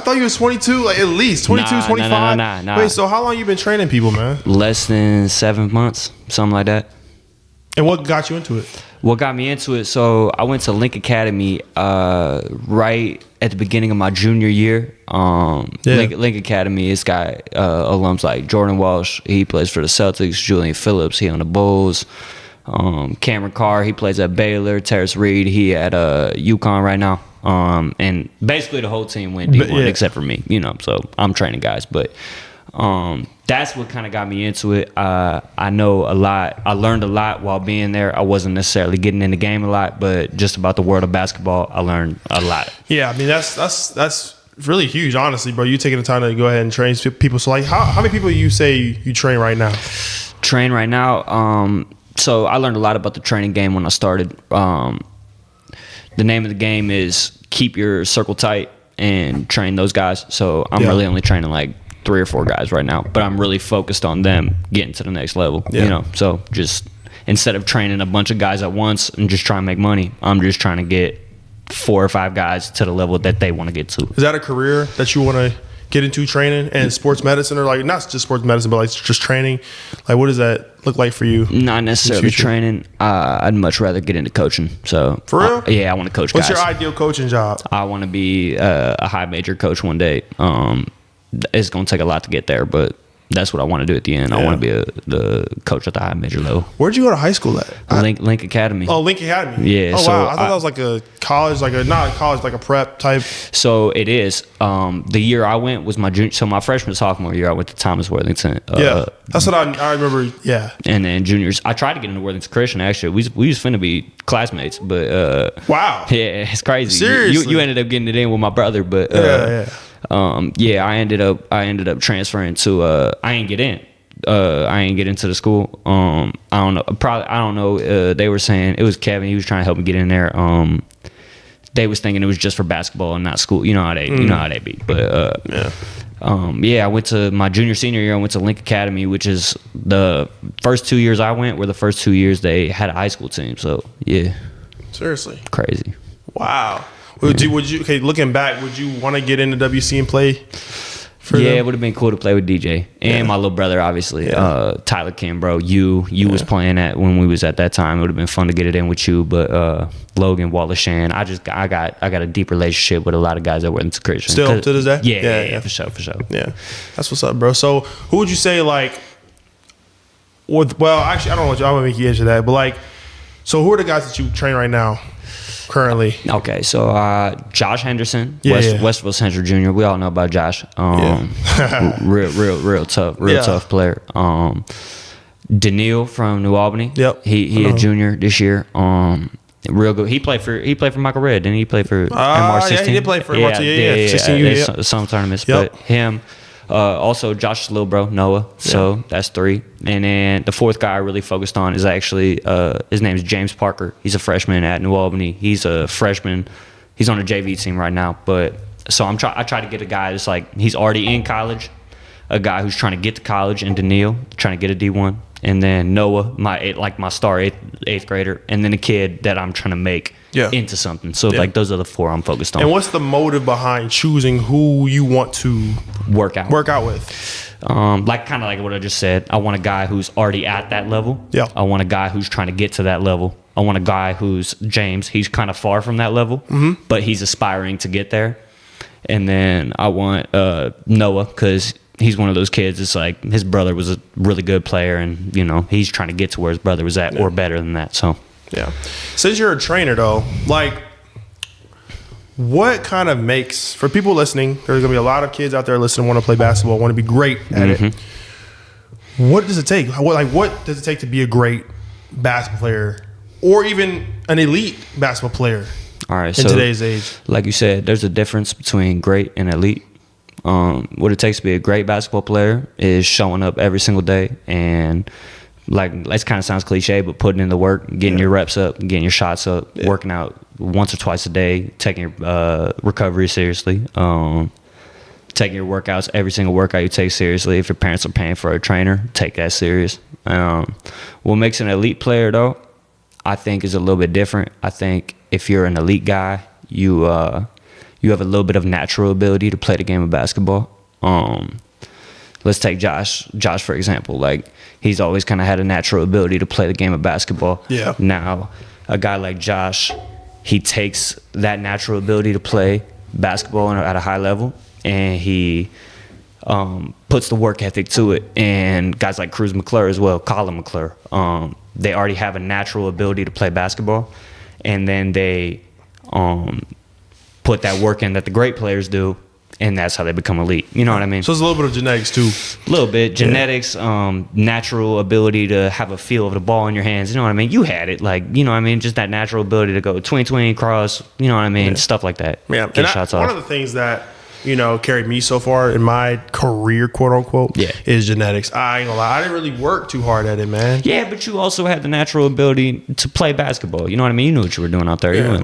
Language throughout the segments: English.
thought you was 22, like at least 22, 25. Nah. Wait, so how long you been training people, man? Less than 7 months, something like that. And what got you into it? What got me into it? So I went to Link Academy right at the beginning of my junior year. Link Academy, it's got alums like Jordan Walsh. He plays for the Celtics. Julian Phillips, he on the Bulls. Cameron Carr, he plays at Baylor. Terrence Reed, he at UConn right now. And basically the whole team went D1 except for me, so I'm training guys. But that's what kind of got me into it. I know a lot. I learned a lot while being there. I wasn't necessarily getting in the game a lot, but just about the world of basketball, I learned a lot. Yeah, I mean, that's really huge, honestly, bro. You taking the time to go ahead and train people. So, like, how many people you say you train right now? Train right now? So I learned a lot about the training game when I started. The name of the game is keep your circle tight and train those guys. So I'm really only training like 3 or 4 guys right now, but I'm really focused on them getting to the next level. So just instead of training a bunch of guys at once and just trying to make money, I'm just trying to get 4 or 5 guys to the level that they want to get to. Is that a career that you want to get into, training and sports medicine, or like not just sports medicine, but like just training? Like, what does that look like for you? Not necessarily training. I'd much rather get into coaching. So for real? I want to coach What's guys. your ideal coaching job? I want to be a high major coach one day. It's going to take a lot to get there, but that's what I want to do at the end. I want to be the coach at the high major level. Where'd you go to high school at? Link Academy. Oh, Link Academy. Yeah. Oh, wow. I thought that was like a college, not a college, like a prep type. So it is. The year I went was my junior. So my freshman, sophomore year, I went to Thomas Worthington. That's what I remember. Yeah. And then juniors, I tried to get into Worthington Christian. Actually, we was finna be classmates, but wow. Yeah, it's crazy. Seriously, you ended up getting it in with my brother, but I ended up transferring to. I ain't get in. I ain't get into the school. I don't know. I don't know. They were saying it was Kevin. He was trying to help me get in there. They was thinking it was just for basketball and not school. You know how they be. But I went to my senior year. I went to Link Academy, which is the first 2 years I went were the first 2 years they had a high school team. So yeah, seriously, crazy. Wow. Would you? Okay, looking back, would you want to get into WC and play? It would have been cool to play with DJ and my little brother, obviously. Tyler Kimbrough, you was playing at when we was at that time. It would have been fun to get it in with you, but Logan Wallace Shan, I got a deep relationship with a lot of guys that were into Christian. Still to this day? Yeah, for sure. Yeah, that's what's up, bro. So who would you say like? Well, actually, I don't want to make you answer that, but like, so who are the guys that you train right now? Currently. Okay, so Josh Henderson, Westville Central Jr. We all know about Josh. Real tough player. Daniil from New Albany. Yep. He a junior this year. Real good. He played for Michael Redd. Didn't he play for MR16? Yeah, he did play for MR16. 16U. Some tournaments, but him. Also, Josh's little bro, Noah. So that's 3. And then the 4th guy I really focused on is actually, his name is James Parker. He's a freshman at New Albany. He's a freshman. He's on the JV team right now. But so I try to get a guy that's like, he's already in college, a guy who's trying to get to college, and Daniil, trying to get a D1. And then Noah, my star eighth grader, and then a kid that I'm trying to make into something. So like those are the 4 I'm focused on. And what's the motive behind choosing who you want to work out with? Kind of like what I just said. I want a guy who's already at that level. Yeah. I want a guy who's trying to get to that level. I want a guy who's James. He's kind of far from that level, but he's aspiring to get there. And then I want Noah, because he's one of those kids. It's like his brother was a really good player, and he's trying to get to where his brother was at or better than that. So yeah. Since you're a trainer though, like, what kind of makes, for people listening, there's gonna be a lot of kids out there listening, want to play basketball, want to be great at it. What does it take? What does it take to be a great basketball player, or even an elite basketball player? All right, in today's age, like you said, there's a difference between great and elite. What it takes to be a great basketball player is showing up every single day and, like, that kind of sounds cliche, but putting in the work, getting your reps up, getting your shots up, working out once or twice a day, taking your recovery seriously, taking your workouts, every single workout you take seriously. If your parents are paying for a trainer, take that serious. What makes an elite player, though, I think is a little bit different. I think if you're an elite guy, you you have a little bit of natural ability to play the game of basketball. Let's take Josh for example. Like, he's always kind of had a natural ability to play the game of basketball. Yeah. Now, a guy like Josh, he takes that natural ability to play basketball at a high level, and he puts the work ethic to it. And guys like Cruz McClure as well, Colin McClure, they already have a natural ability to play basketball, and then they put that work in that the great players do, and that's how they become elite. You know what I mean? So it's a little bit of genetics too. A little bit. Genetics, natural ability to have a feel of the ball in your hands. You know what I mean? You had it. Like, you know what I mean? Just that natural ability to go tween, cross, you know what I mean? Stuff like that. Yeah. Get shots off. One of the things that, carried me so far in my career, quote unquote, is genetics. I ain't gonna lie. I didn't really work too hard at it, man. Yeah, but you also had the natural ability to play basketball. You know what I mean? You knew what you were doing out there. Yeah.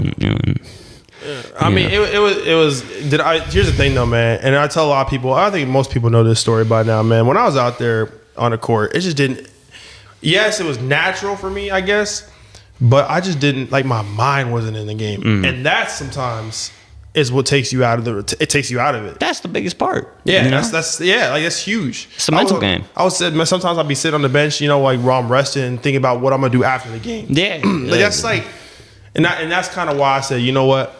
I mean, it was. Here's the thing, though, man. And I tell a lot of people. I think most people know this story by now, man. When I was out there on the court, it just didn't. Yes, it was natural for me, I guess, but I just didn't like. My mind wasn't in the game, and that sometimes is what takes you out of the. It takes you out of it. That's the biggest part. Yeah, you know? that's huge. It's a mental game. I would say sometimes I'd be sitting on the bench, like while I'm resting, and thinking about what I'm gonna do after the game. Yeah, that's like, and that's kind of why I said, you know what.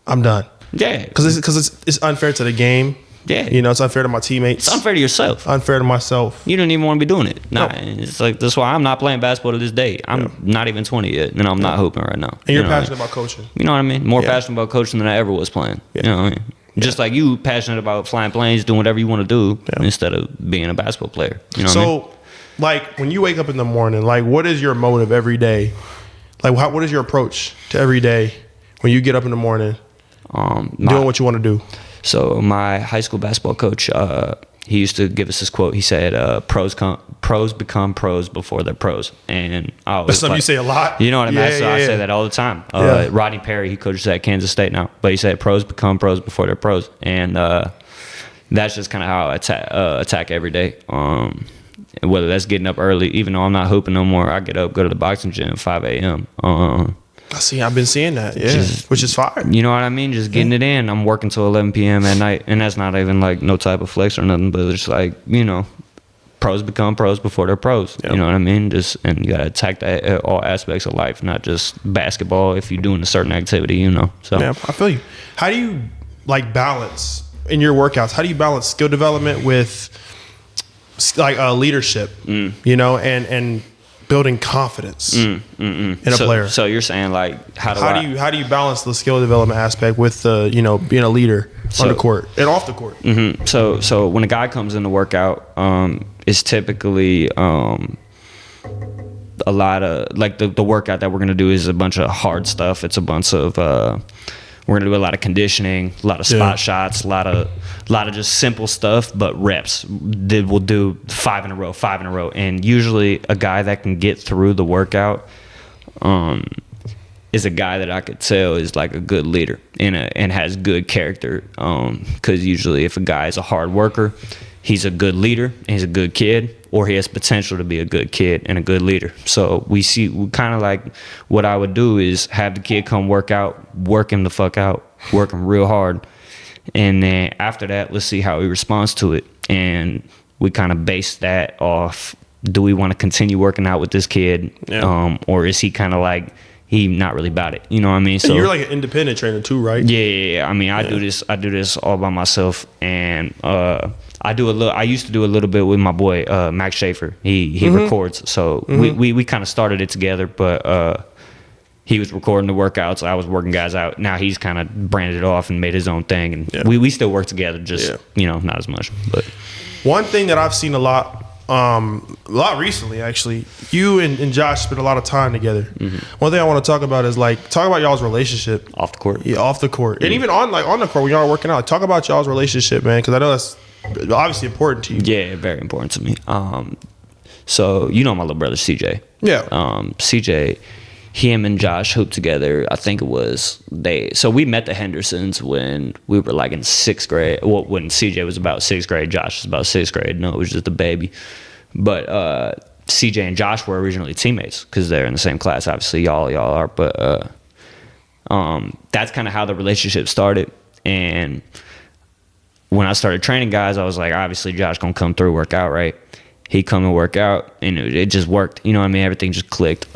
I'm done. Yeah, because it's unfair to the game. Yeah, it's unfair to my teammates. It's unfair to yourself. Unfair to myself. You don't even want to be doing it. Nah, it's like that's why I'm not playing basketball to this day. I'm not even 20 yet, and I'm not hooping right now. And you're passionate about coaching. You know what I mean? More passionate about coaching than I ever was playing. You know what I mean? Just like you, passionate about flying planes, doing whatever you want to do instead of being a basketball player. You know what I mean? Like when you wake up in the morning, like what is your motive every day? Like what is your approach to every day when you get up in the morning? Doing what you want to do. So my high school basketball coach, he used to give us this quote. He said, "Pros become pros before they're pros." And I always that's something you say a lot. You know what I mean? I say that all the time. Rodney Perry, he coaches at Kansas State now, but he said, "Pros become pros before they're pros," and that's just kind of how I attack every day. Whether that's getting up early, even though I'm not hooping no more, I get up, go to the boxing gym at 5 a.m. I've been seeing that, which is fire. You know what I mean? Just getting it in. I'm working till 11 p.m. at night, and that's not even like no type of flex or nothing, but it's like, pros become pros before they're pros. Yep. You know what I mean? And you gotta attack that at all aspects of life, not just basketball. If you're doing a certain activity, So yeah, I feel you. How do you balance in your workouts? How do you balance skill development with leadership? And building confidence in a player. So you're saying like how do you balance the skill development aspect with being a leader on the court and off the court? Mm-hmm. So when a guy comes in to work out, it's typically a lot of like the workout that we're gonna do is a bunch of hard stuff. It's a bunch of we're gonna do a lot of conditioning, a lot of spot shots, a lot of just simple stuff, but reps. We'll do 5 in a row, and usually a guy that can get through the workout is a guy that I could tell is like a good leader and has good character. Because usually if a guy is a hard worker, he's a good leader, and he's a good kid, or he has potential to be a good kid and a good leader. So we kind of like what I would do is have the kid come work out, work him the fuck out, work him real hard. And then after that, let's see how he responds to it. And we kind of base that off, do we want to continue working out with this kid? Or is he kind of like, he not really about it? You know what I mean? So and you're like an independent trainer too, right? Yeah. I mean, I do this all by myself. And I used to do a little bit with my boy Max Schaefer. He records, so we kind of started it together. But he was recording the workouts, I was working guys out. Now he's kind of branded it off and made his own thing, and we still work together, just not as much. But one thing that I've seen a lot recently, actually, you and Josh spent a lot of time together. One thing I want to talk about is talk about y'all's relationship off the court. Yeah, off the court, and even on the court when y'all are working out. Talk about y'all's relationship, man, because I know that's obviously important to you. Yeah, very important to me. So my little brother CJ. Yeah. CJ, him and Josh hooped together. I think it was so we met the Hendersons when we were like in 6th grade. Well, when CJ was about 6th grade, Josh was about 6th grade. No, it was just a baby. But CJ and Josh were originally teammates because they're in the same class. Obviously, y'all are. But that's kind of how the relationship started. And when I started training guys, I was like, obviously Josh gonna come through, work out, right? He come and work out, and it just worked. You know what I mean? Everything just clicked.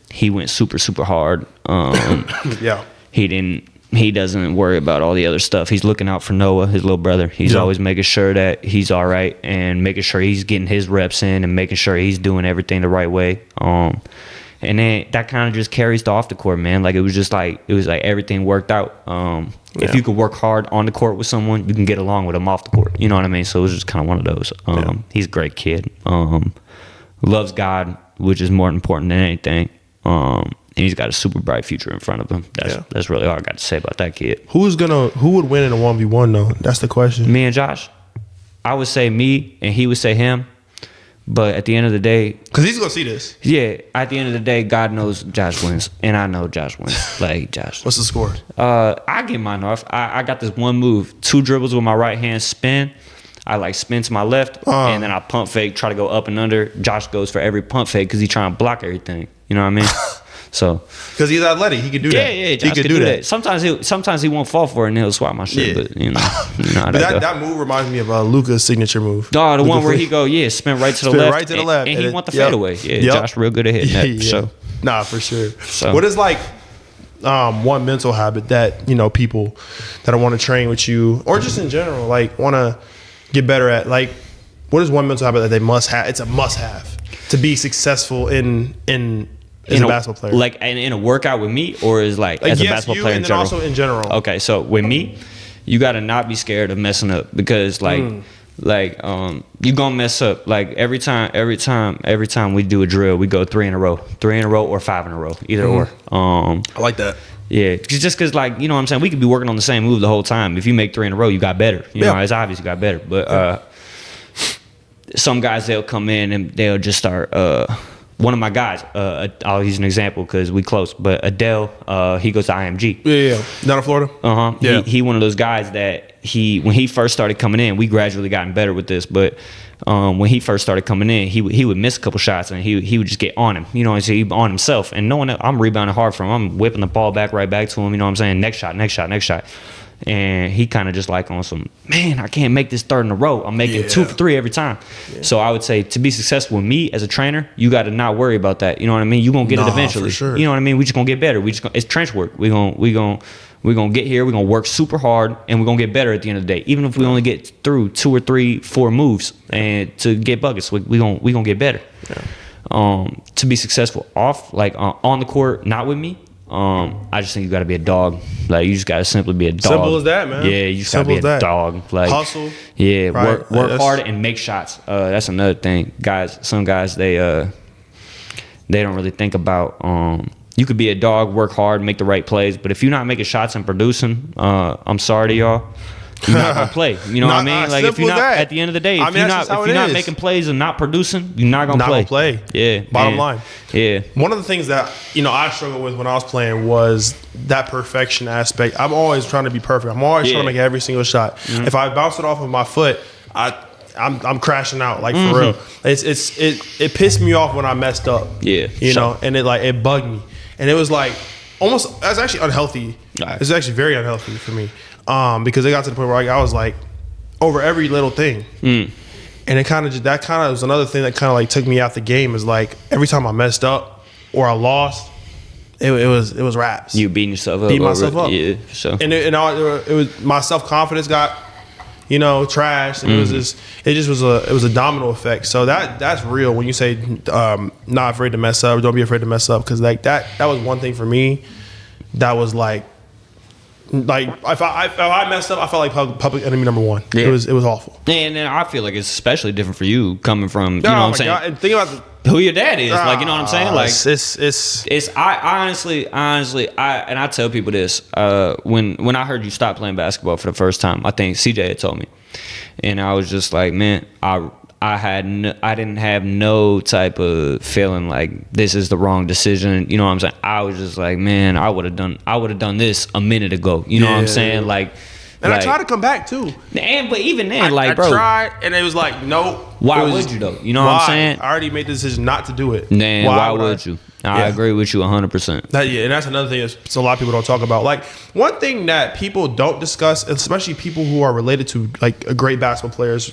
He went super, super hard. Yeah. He doesn't worry about all the other stuff. He's looking out for Noah, his little brother. He's always making sure that he's all right and making sure he's getting his reps in and making sure he's doing everything the right way. And then that kind of just carries to off the court, man. Like it was like everything worked out. If you could work hard on the court with someone, you can get along with them off the court. You know what I mean? So it was just kind of one of those. He's a great kid. Loves God, which is more important than anything. And he's got a super bright future in front of him. That's really all I got to say about that kid. Who would win in a 1v1 though? That's the question. Me and Josh. I would say me, and he would say him. But at the end of the day, because he's gonna see this. Yeah. At the end of the day, God knows Josh wins, and I know Josh wins. Like Josh. What's the score? I get mine off. I got this one move: 2 dribbles with my right hand, spin. I like spin to my left, and then I pump fake, try to go up and under. Josh goes for every pump fake because he's trying to block everything. You know what I mean? So because he's athletic, he could do that. Yeah, Josh he could do that. Sometimes he won't fall for it and he'll swap my shit. Yeah. But you know but that move reminds me of Luka's signature move. No, the one where he go, spin right to the left, right to the left, and he want the fadeaway. Yeah, Josh real good at hitting that. So nah, for sure. So what is like one mental habit that people that want to train with you or just in general like want to get better at? Like, what is one mental habit that they must have? It's a must have to be successful in as a basketball player. Like in a workout with me, or is like as a basketball player in general? Also in general. Okay, so with me, you got to not be scared of messing up because you gonna mess up. Like every time we do a drill, we go 3 in a row or 5 in a row, either or. I like that. Yeah, just because like you know what I'm saying, we could be working on the same move the whole time. If you make 3 in a row, you got better. You know, it's obvious you got better. But some guys, they'll come in and they'll just start. One of my guys, I'll use an example because we close, but Adele, he goes to IMG. Yeah. Down in Florida? Yeah. He one of those guys that when he first started coming in, we gradually gotten better with this, but when he first started coming in, he would miss a couple shots and he would just get on him, so he on himself. And knowing that I'm rebounding hard from him, I'm whipping the ball right back to him, you know what I'm saying? Next shot. And he kind of just like on some, man, I can't make this 3rd in a row. I'm making 2 for 3 every time. Yeah. So I would say to be successful with me as a trainer, you got to not worry about that. You know what I mean? You're going to get it eventually. For sure. You know what I mean? We just going to get better. It's trench work. We're going to get here. We're going to work super hard and we're going to get better at the end of the day. Even if we only get through 2 or 3, 4 moves and to get buckets, we're going to get better. Yeah. To be successful on the court, not with me. I just think you got to be a dog. Like you just got to simply be a dog. Simple as that, man. Yeah, you just got to be a dog. Like hustle. Yeah, work hard and make shots. That's another thing, guys. Some guys they don't really think about. You could be a dog, work hard, make the right plays, but if you're not making shots and producing, I'm sorry to y'all. You're not gonna play. You know what I mean? Like if you're not at the end of the day, if you're not making plays and not producing, you're not gonna play. Yeah. Bottom line. Yeah. One of the things that I struggled with when I was playing was that perfection aspect. I'm always trying to be perfect. I'm always trying to make every single shot. Mm-hmm. If I bounce it off of my foot, I'm crashing out for real. It pissed me off when I messed up. Yeah. You know, and it bugged me, and it was like almost. That's actually unhealthy. Right. It's actually very unhealthy for me. Because it got to the point where I was like over every little thing, and it kind of was another thing that kind of like took me out the game. Is like every time I messed up or I lost, it was raps. You beating yourself up. Beat myself up. Yeah. So and it was my self confidence got trashed, and it was a domino effect. So that's real when you say not afraid to mess up. Don't be afraid to mess up because like that was one thing for me that was like if I messed up, I felt like public enemy number 1. Yeah. It was awful. And then I feel like it's especially different for you coming from you know what I'm saying. God. And think about who your dad is, like you know what I'm saying. Like it's I honestly I tell people this when I heard you stop playing basketball for the first time, I think CJ had told me, and I was just like, man, I didn't have no type of feeling like this is the wrong decision. You know what I'm saying? I was just like, man, I would have done this a minute ago. You know what I'm saying? Like, and I tried to come back too. But even then, I tried, and it was like, nope. Why would you though? You know what I'm saying? I already made the decision not to do it. Why would you? I agree with you 100%. And that's another thing that a lot of people don't talk about. Like, one thing that people don't discuss, especially people who are related to like great basketball players,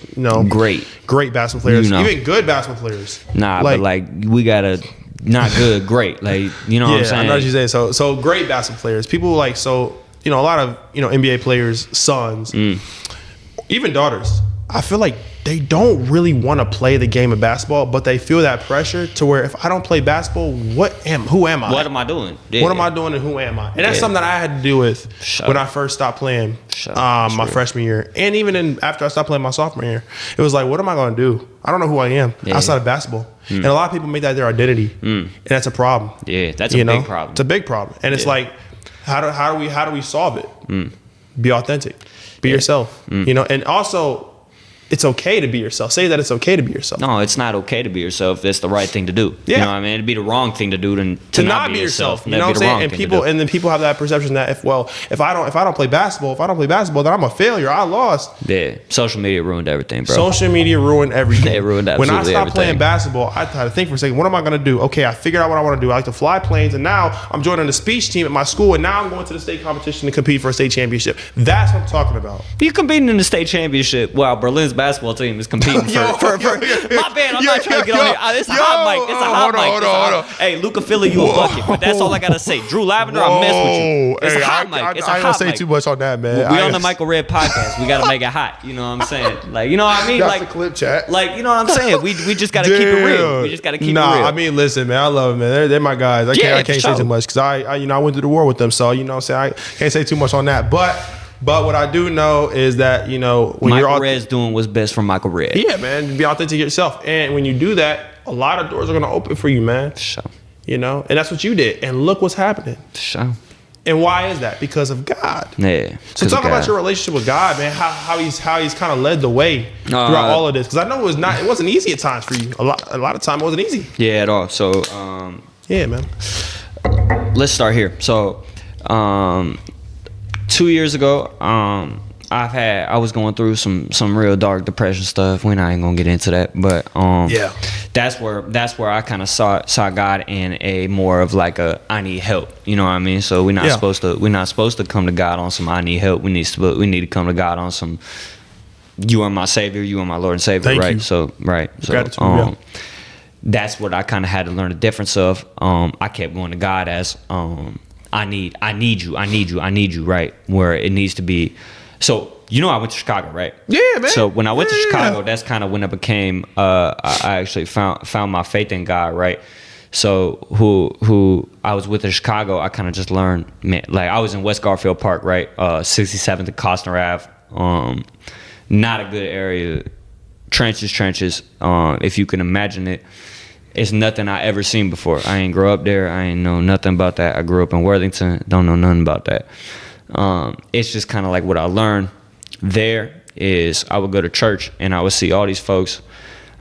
great basketball players, even good basketball players. Nah, but like we gotta not good, great. Like, you know what I'm saying? I know what you're saying. So great basketball players, people like, so, a lot of, NBA players' sons, even daughters, I feel like they don't really want to play the game of basketball, but they feel that pressure to where if I don't play basketball, who am I? What am I doing? What am I doing and who am I? And that's something that I had to deal with when I first stopped playing my freshman year. And even after I stopped playing my sophomore year, it was like, what am I going to do? I don't know who I am outside of basketball. And a lot of people make that their identity. And that's a problem. Yeah, that's a big problem. It's a big problem. And it's like, how do we solve it? Be authentic. Be yourself. And also, it's okay to be yourself. Say that it's okay to be yourself. No, it's not okay to be yourself. It's the right thing to do. Yeah. You know what I mean? It'd be the wrong thing to do to not be yourself. You know what I'm saying? And then people have that perception that if I don't play basketball, then I'm a failure. I lost. Yeah. Social media ruined everything, bro. Social media ruined everything. It ruined absolutely everything. When I stopped playing basketball, I had to think for a second, what am I going to do? Okay, I figured out what I want to do. I like to fly planes, and now I'm joining the speech team at my school, and now I'm going to the state competition to compete for a state championship. That's what I'm talking about. You competing in the state championship while Berlin's basketball team is competing for my bad. I'm not trying to get on here. It's a hot mic. It's a hot mic. Hold on. Hey, Luca Philly, you a bucket. But that's all I gotta say. Drew Lavender, I mess with you. It's a hot mic. It's a hot mic. I ain't gonna say too much on that, man. We on the Michael Red podcast. We gotta make it hot. You know what I'm saying? Like, you know what I mean? That's the clip chat. Like, you know what I'm saying? We just gotta keep it real. We just gotta keep it real. I mean, listen, man. I love them, man. They're my guys. I can't say too much because I went through the war with them. So you know what I'm saying? I can't say too much on that. But what I do know is that, when Michael Red's doing what's best for Michael Red. Yeah, man. Be authentic yourself. And when you do that, a lot of doors are going to open for you, man. Sure. And that's what you did. And look what's happening. Sure. And why is that? Because of God. Yeah. So talk about your relationship with God, man. How he's kind of led the way throughout all of this. Because I know it wasn't easy at times for you. A lot of time it wasn't easy. Yeah, at all. So yeah, man. Let's start here. So 2 years ago, I was going through some real dark depression stuff. We're not even gonna get into that, but that's where I kind of saw God in a more of like I need help. You know what I mean? So we're not supposed to come to God on some I need help. We need to come to God on some you are my Savior, you are my Lord and Savior. Thank right? you. So Gratitude, that's what I kind of had to learn the difference of. I kept going to God as I need you, right? Where it needs to be. So, I went to Chicago, right? Yeah, man. So when I went to Chicago, that's kind of when it became, I actually found my faith in God, right? So who I was with in Chicago, I kind of just learned, man, like I was in West Garfield Park, right? 67th and Costner Ave. Not a good area. Trenches. If you can imagine it. It's nothing I ever seen before. I ain't grow up there. I ain't know nothing about that. I grew up in Worthington. Don't know nothing about that. It's just kind of like what I learned there is I would go to church and I would see all these folks.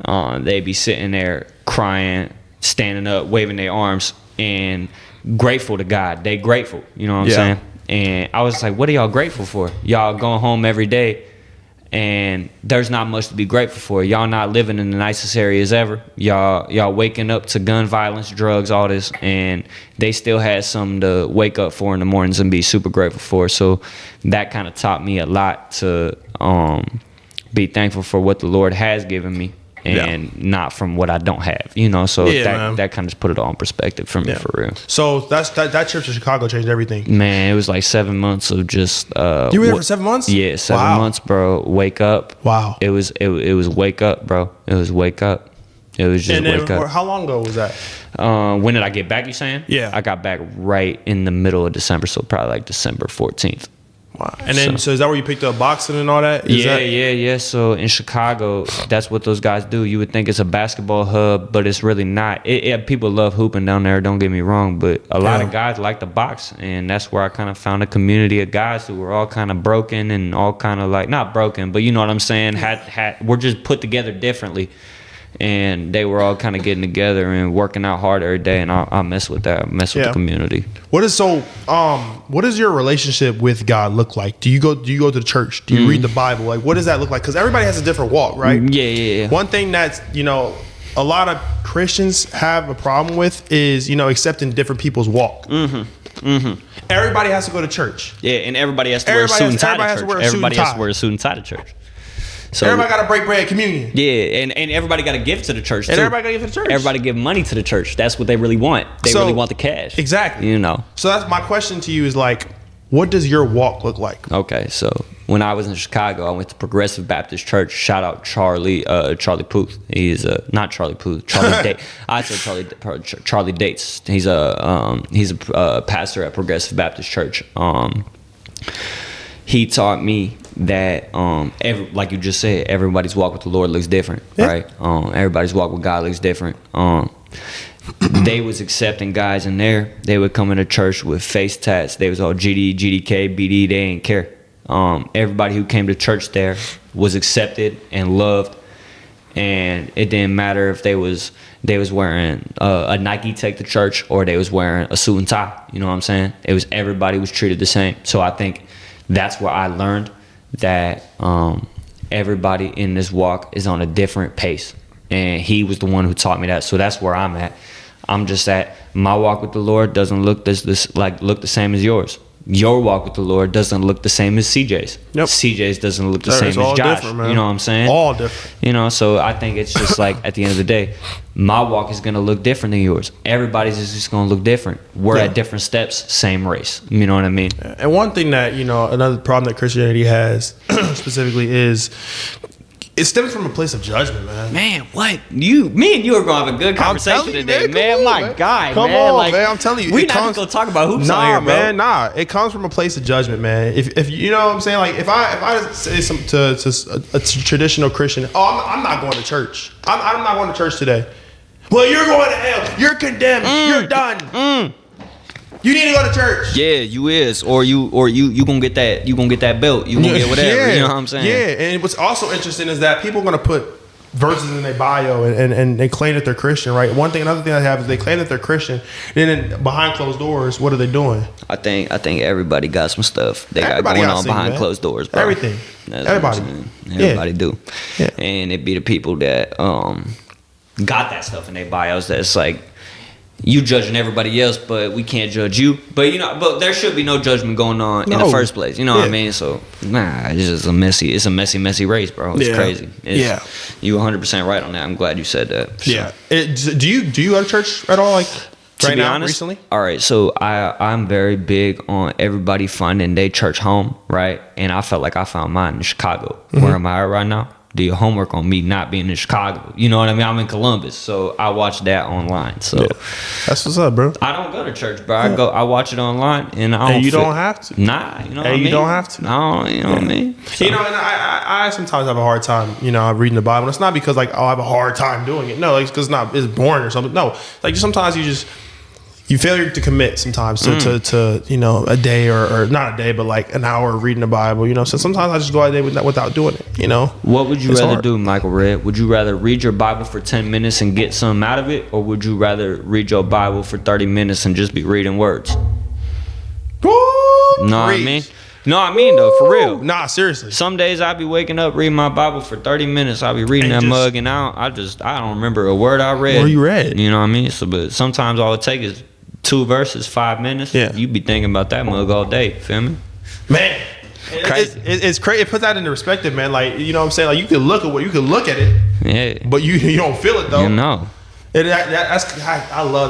They'd be sitting there crying, standing up, waving their arms, and grateful to God. They grateful. You know what I'm saying? And I was like, what are y'all grateful for? Y'all going home every day and there's not much to be grateful for. Y'all not living in the nicest areas ever. Y'all waking up to gun violence, drugs, all this, and they still had something to wake up for in the mornings and be super grateful for. So that kind of taught me a lot to be thankful for what the Lord has given me and not from what I don't have, So that kind of just put it all in perspective for me, for real. So that trip to Chicago changed everything. Man, it was like 7 months of just. You were there for 7 months? Yeah, 7 months, bro. Wake up. Wow. It was wake up, bro. It was wake up. It was just wake up. How long ago was that? When did I get back? You saying? Yeah. I got back right in the middle of December, so probably like December 14th. Wow. And then, so is that where you picked up boxing and all that? Yeah. So in Chicago, that's what those guys do. You would think it's a basketball hub, but it's really not. People love hooping down there, don't get me wrong, but a lot of guys like to box, and that's where I kind of found a community of guys who were all kind of broken and all kind of like, not broken, but you know what I'm saying? We're just put together differently. And they were all kind of getting together and working out hard every day, and I mess with that. I mess with the community. What does your relationship with God look like? Do you go to the church? Do you read the Bible? Like, what does that look like? Because everybody has a different walk, right? Yeah. One thing that's a lot of Christians have a problem with is, accepting different people's walk. Everybody has to go to church. Yeah, and everybody has to wear a suit and tie to church. Everybody has to wear a suit and tie to church. So everybody got to break bread, communion. Yeah, and everybody got to give to the church, too. And everybody got to give to the church. Everybody give money to the church. That's what they really want. They really want the cash. Exactly. So that's my question to you is like, what does your walk look like? Okay, so when I was in Chicago, I went to Progressive Baptist Church. Shout out Charlie Puth. He's not Charlie Puth. Charlie Dates. I said Charlie Dates. He's a pastor at Progressive Baptist Church. He taught me that like you just said, everybody's walk with the Lord looks different, right? Everybody's walk with God looks different. They was accepting guys in there. They would come into church with face tats. They was all GD, GDK, BD. They didn't care. Everybody who came to church there was accepted and loved, and it didn't matter if they was wearing a Nike Tech to church or they was wearing a suit and tie. You know what I'm saying? It was everybody was treated the same. So I think that's where I learned that everybody in this walk is on a different pace, and he was the one who taught me that. So that's where I'm at. I'm just at my walk with the Lord doesn't look look the same as yours. Your walk with the Lord doesn't look the same as CJ's. Yep. CJ's doesn't look the same as Josh. You know what I'm saying? All different. So I think it's just like at the end of the day, my walk is gonna look different than yours. Everybody's is just gonna look different. We're at different steps, same race. You know what I mean? And one thing that another problem that Christianity has specifically is it stems from a place of judgment, man. Man, what? Me and you are gonna have a good conversation today, man. My God, come man. on, man. I'm telling you. We're not just gonna talk about hoops on here, bro. Man, nah. It comes from a place of judgment, man. If you know what I'm saying? Like, if I say something to a traditional Christian, I'm not going to church. I'm not going to church today. Well, you're going to hell. You're condemned. You're done. You need to go to church. Yeah, you is, or you gonna get that. You gonna get that belt. You gonna get whatever. You know what I'm saying? Yeah, and what's also interesting is that people are gonna put verses in their bio and they claim that they're Christian, right? Another thing that happens, they claim that they're Christian, and then behind closed doors, what are they doing? I think everybody got some stuff they got going on behind closed doors, bro. Everything. Everybody do. Yeah. And it be the people that got that stuff in their bios that's like, you judging everybody else, but we can't judge you. But but there should be no judgment going on in the first place. You know what I mean? So it's just it's a messy race, bro. It's crazy. You 100% right on that. I'm glad you said that. So. Yeah. Do you go to church at all? Like to be honest, recently? All right. So I'm very big on everybody finding their church home, right? And I felt like I found mine in Chicago. Mm-hmm. Where am I at right now? Do your homework on me not being in Chicago. You know what I mean? I'm in Columbus, so I watch that online. So that's what's up, bro. I don't go to church, bro. I watch it online, and don't have to. Nah, you know what I mean? You don't have to. No, you know what I mean? So. And I sometimes have a hard time, reading the Bible. It's not because I have a hard time doing it. No, it's because it's boring or something. No, like sometimes you fail to commit sometimes to a day or not a day, but like an hour reading the Bible, So sometimes I just go a day without doing it, What would you rather do, Michael Red? Would you rather read your Bible for 10 minutes and get something out of it? Or would you rather read your Bible for 30 minutes and just be reading words? Know what I mean? No, I mean though, for real. Nah, seriously. Some days I be waking up reading my Bible for 30 minutes. I be reading that mug and I don't remember a word I read. What you read? You know what I mean? So, but sometimes all it takes is 2 verses, 5 minutes. Yeah. You be thinking about that mug all day. Feel me? Man. It's crazy. It puts that into perspective, man. Like, you know what I'm saying? Like, you can look at it. Yeah. But you don't feel it, though. I love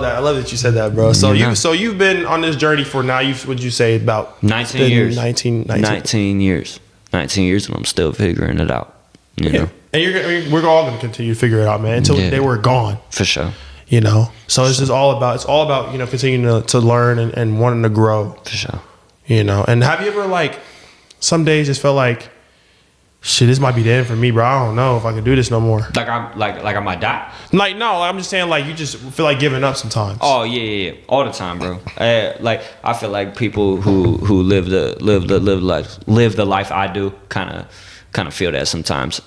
that. I love that you said that, bro. So you've been on this journey for now, would you say about 19 years. 19 years. 19 years, and I'm still figuring it out. You know? And we're all going to continue to figure it out, man, until they were gone. For sure. So it's just all about continuing to learn and wanting to grow. For sure. And have you ever some days just felt like, shit, this might be the end for me, bro. I don't know if I can do this no more. Like I might die. No, I'm just saying you just feel like giving up sometimes. Oh yeah, all the time, bro. I feel like people who live the life I do kind of feel that sometimes.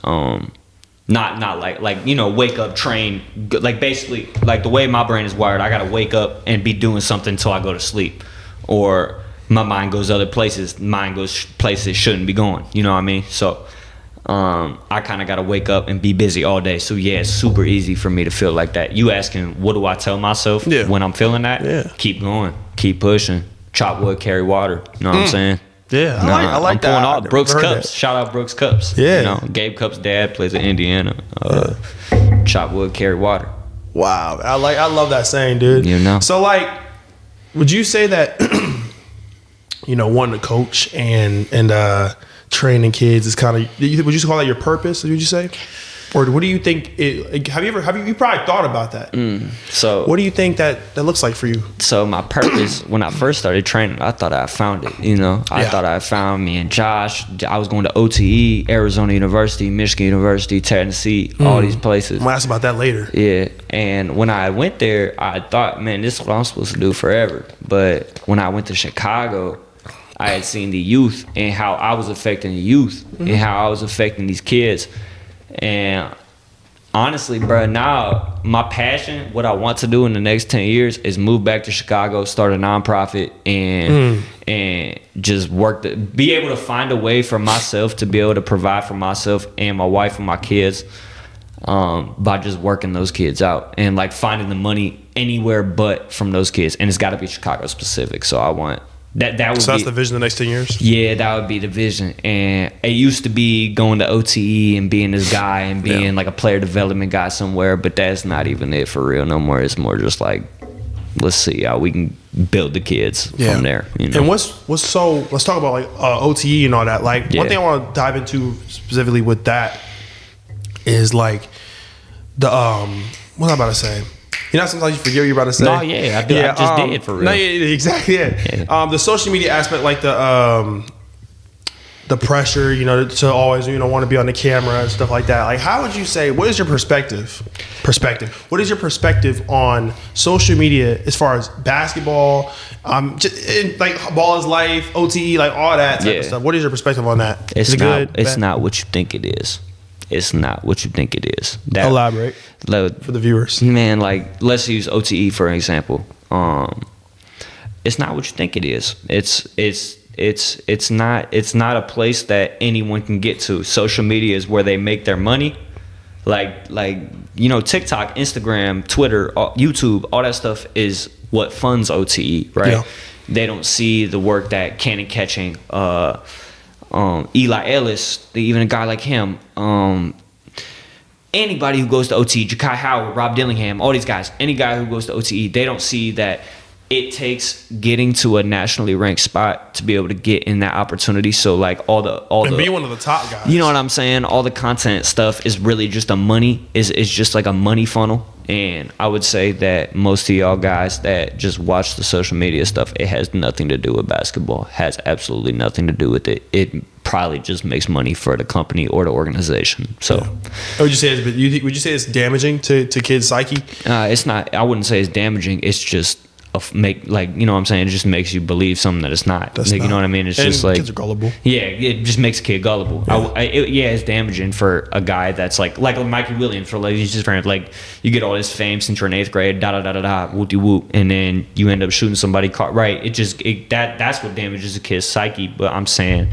Not like wake up, train, like basically like the way my brain is wired, I gotta wake up and be doing something until I go to sleep, or my mind goes other places. Mine goes places it shouldn't be going. You know what I mean? So I kind of got to wake up and be busy all day. So yeah, it's super easy for me to feel like that. You asking, what do I tell myself when I'm feeling that? Yeah. Keep going, keep pushing, chop wood, carry water. You know what I'm saying? Yeah, I like I'm that. pulling all Brooks Heard Cups. that. Shout out Brooks Cups. Yeah. You know, Gabe Cups' dad plays in Indiana. Chop wood, carry water. Wow, I love that saying, dude. You know. So like, would you say that wanting to coach and training kids is kind of, would you call that your purpose? Would you say, or what do you think? Have you probably thought about that? So what do you think that looks like for you? So my purpose, when I first started training, I thought I found it. I thought I found me and Josh. I was going to OTE, Arizona University, Michigan University, Tennessee, all these places. I'm gonna ask about that later. Yeah, and when I went there, I thought, man, this is what I'm supposed to do forever. But when I went to Chicago, I had seen the youth and how I was affecting the youth and how I was affecting these kids. And honestly, bro, now my passion, what I want to do in the next 10 years is move back to Chicago, start a nonprofit, and just be able to find a way for myself to be able to provide for myself and my wife and my kids by just working those kids out and like finding the money anywhere but from those kids. And it's got to be Chicago specific. So I want that would so that's the vision the next 10 years? Yeah, that would be the vision. And it used to be going to OTE and being this guy and being like a player development guy somewhere, but that's not even it for real no more. It's more just like, let's see how we can build the kids from there. And let's talk about like OTE and all that. Like one thing I want to dive into specifically with that is like the what am I about to say? Sometimes you forget what you're about to say. No, yeah, I do. I just did for real. No, yeah, exactly. Yeah. The social media aspect, like the pressure, to always, want to be on the camera and stuff like that. Like, how would you say? What is your perspective? What is your perspective on social media as far as basketball, like ball is life, OTE, like all that type of stuff? What is your perspective on that? It's not what you think it is. It's not what you think it is. Elaborate for the viewers. Man, like let's use OTE for an example. It's not what you think it is. It's not a place that anyone can get to. Social media is where they make their money. Like TikTok, Instagram, Twitter, YouTube, all that stuff is what funds OTE, right? Yeah. They don't see the work that Cannon Catching, Eli Ellis, even a guy like him, anybody who goes to OTE, Ja'Kai Howard, Rob Dillingham, all these guys, any guy who goes to OTE, they don't see that it takes getting to a nationally ranked spot to be able to get in that opportunity. So like and be one of the top guys. You know what I'm saying? All the content stuff is really just is just like a money funnel. And I would say that most of y'all guys that just watch the social media stuff, it has nothing to do with basketball. Has absolutely nothing to do with it. It probably just makes money for the company or the organization. So, would you say it's damaging to kids' psyche? It's not. I wouldn't say it's damaging. It's just you know what I'm saying? It just makes you believe something that it's not. You know what I mean? It's just like kids are gullible. Yeah, it just makes a kid gullible. Yeah. It's damaging for a guy that's like Mikey Williams, for like he's just like you get all this fame since you're in 8th grade, whoop-de whoop, and then you end up shooting somebody caught right. That's what damages a kid's psyche. But I'm saying,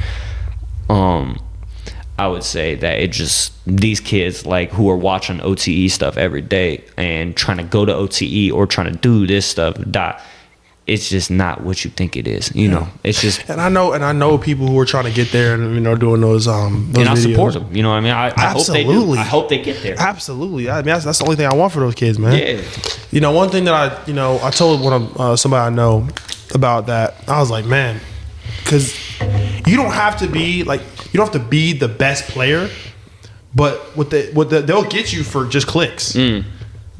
I would say that these kids like who are watching OTE stuff every day and trying to go to OTE or trying to do this stuff, it's just not what you think it is. It's just. And I know people who are trying to get there and doing those and I videos. support them. You know what I mean? I hope they do. I hope they get there. Absolutely. I mean that's the only thing I want for those kids, man. Yeah. One thing that I told somebody I know about that. I was like, man, because you don't have to be the best player, but they'll get you for just clicks.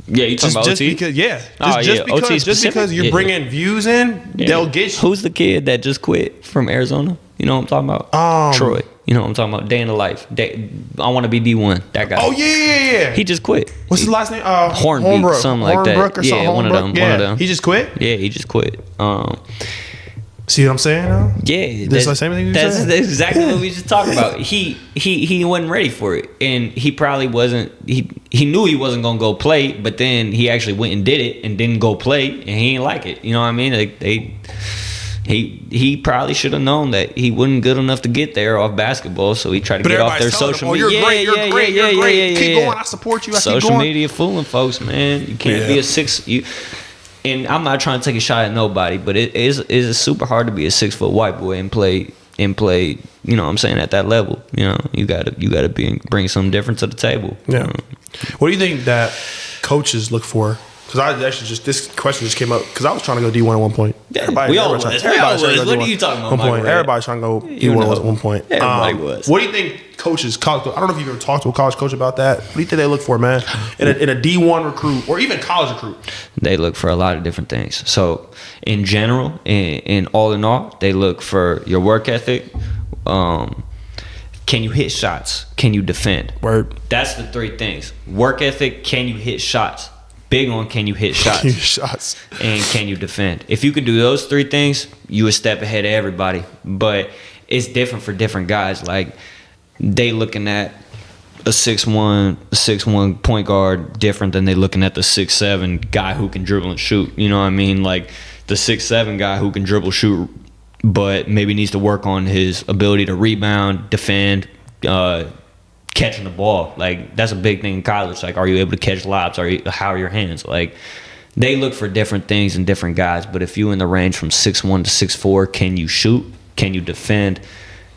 Yeah, you talking about OT? Just because you're bringing views in, they'll get you. Who's the kid that just quit from Arizona? You know what I'm talking about? Troy. You know what I'm talking about? Day in the life. I want to be D1. That guy. Oh yeah. He just quit. What's his last name? Hornbeak, something like that. Or something. One of them. He just quit. Yeah, he just quit. See what I'm saying now? Yeah, that's the same thing you said. That's exactly what we just talked about. He wasn't ready for it, and he probably wasn't. He knew he wasn't gonna go play, but then he actually went and did it, and didn't go play, and he didn't like it. You know what I mean? Like he probably should have known that he wasn't good enough to get there off basketball, so he tried to get off their social media. You're great. You're great. Keep going. I support you. Social media fooling folks, man. You can't be a 6. And I'm not trying to take a shot at nobody, but it's super hard to be a 6 foot white boy and play. You know what I'm saying, at that level. You know, you gotta bring something different to the table. Yeah. What do you think that coaches look for? Because I actually this question just came up because I was trying to go D1 at one point. Yeah, everybody was. What are you talking about? One point. Everybody's trying to go D1 at one point. Everybody was. What do you think coaches, I don't know if you've ever talked to a college coach about that. What do you think they look for, man, in a D1 recruit or even college recruit? They look for a lot of different things. So in general, in all, they look for your work ethic. Can you hit shots? Can you defend? Word. That's the 3 things. Work ethic. Can you hit shots? Big on can you hit shots? And can you defend? If you could do those 3 things, you a step ahead of everybody. But it's different for different guys. Like, they looking at a 6'1" point guard different than they looking at the 6'7" guy who can dribble and shoot. You know what I mean? Like, the 6'7" guy who can dribble, shoot, but maybe needs to work on his ability to rebound, defend, catching the ball. Like, that's a big thing in college. Like, are you able to catch lobs? How are your hands? Like, they look for different things in different guys. But if you in the range from 6'1" to 6'4", can you shoot? Can you defend?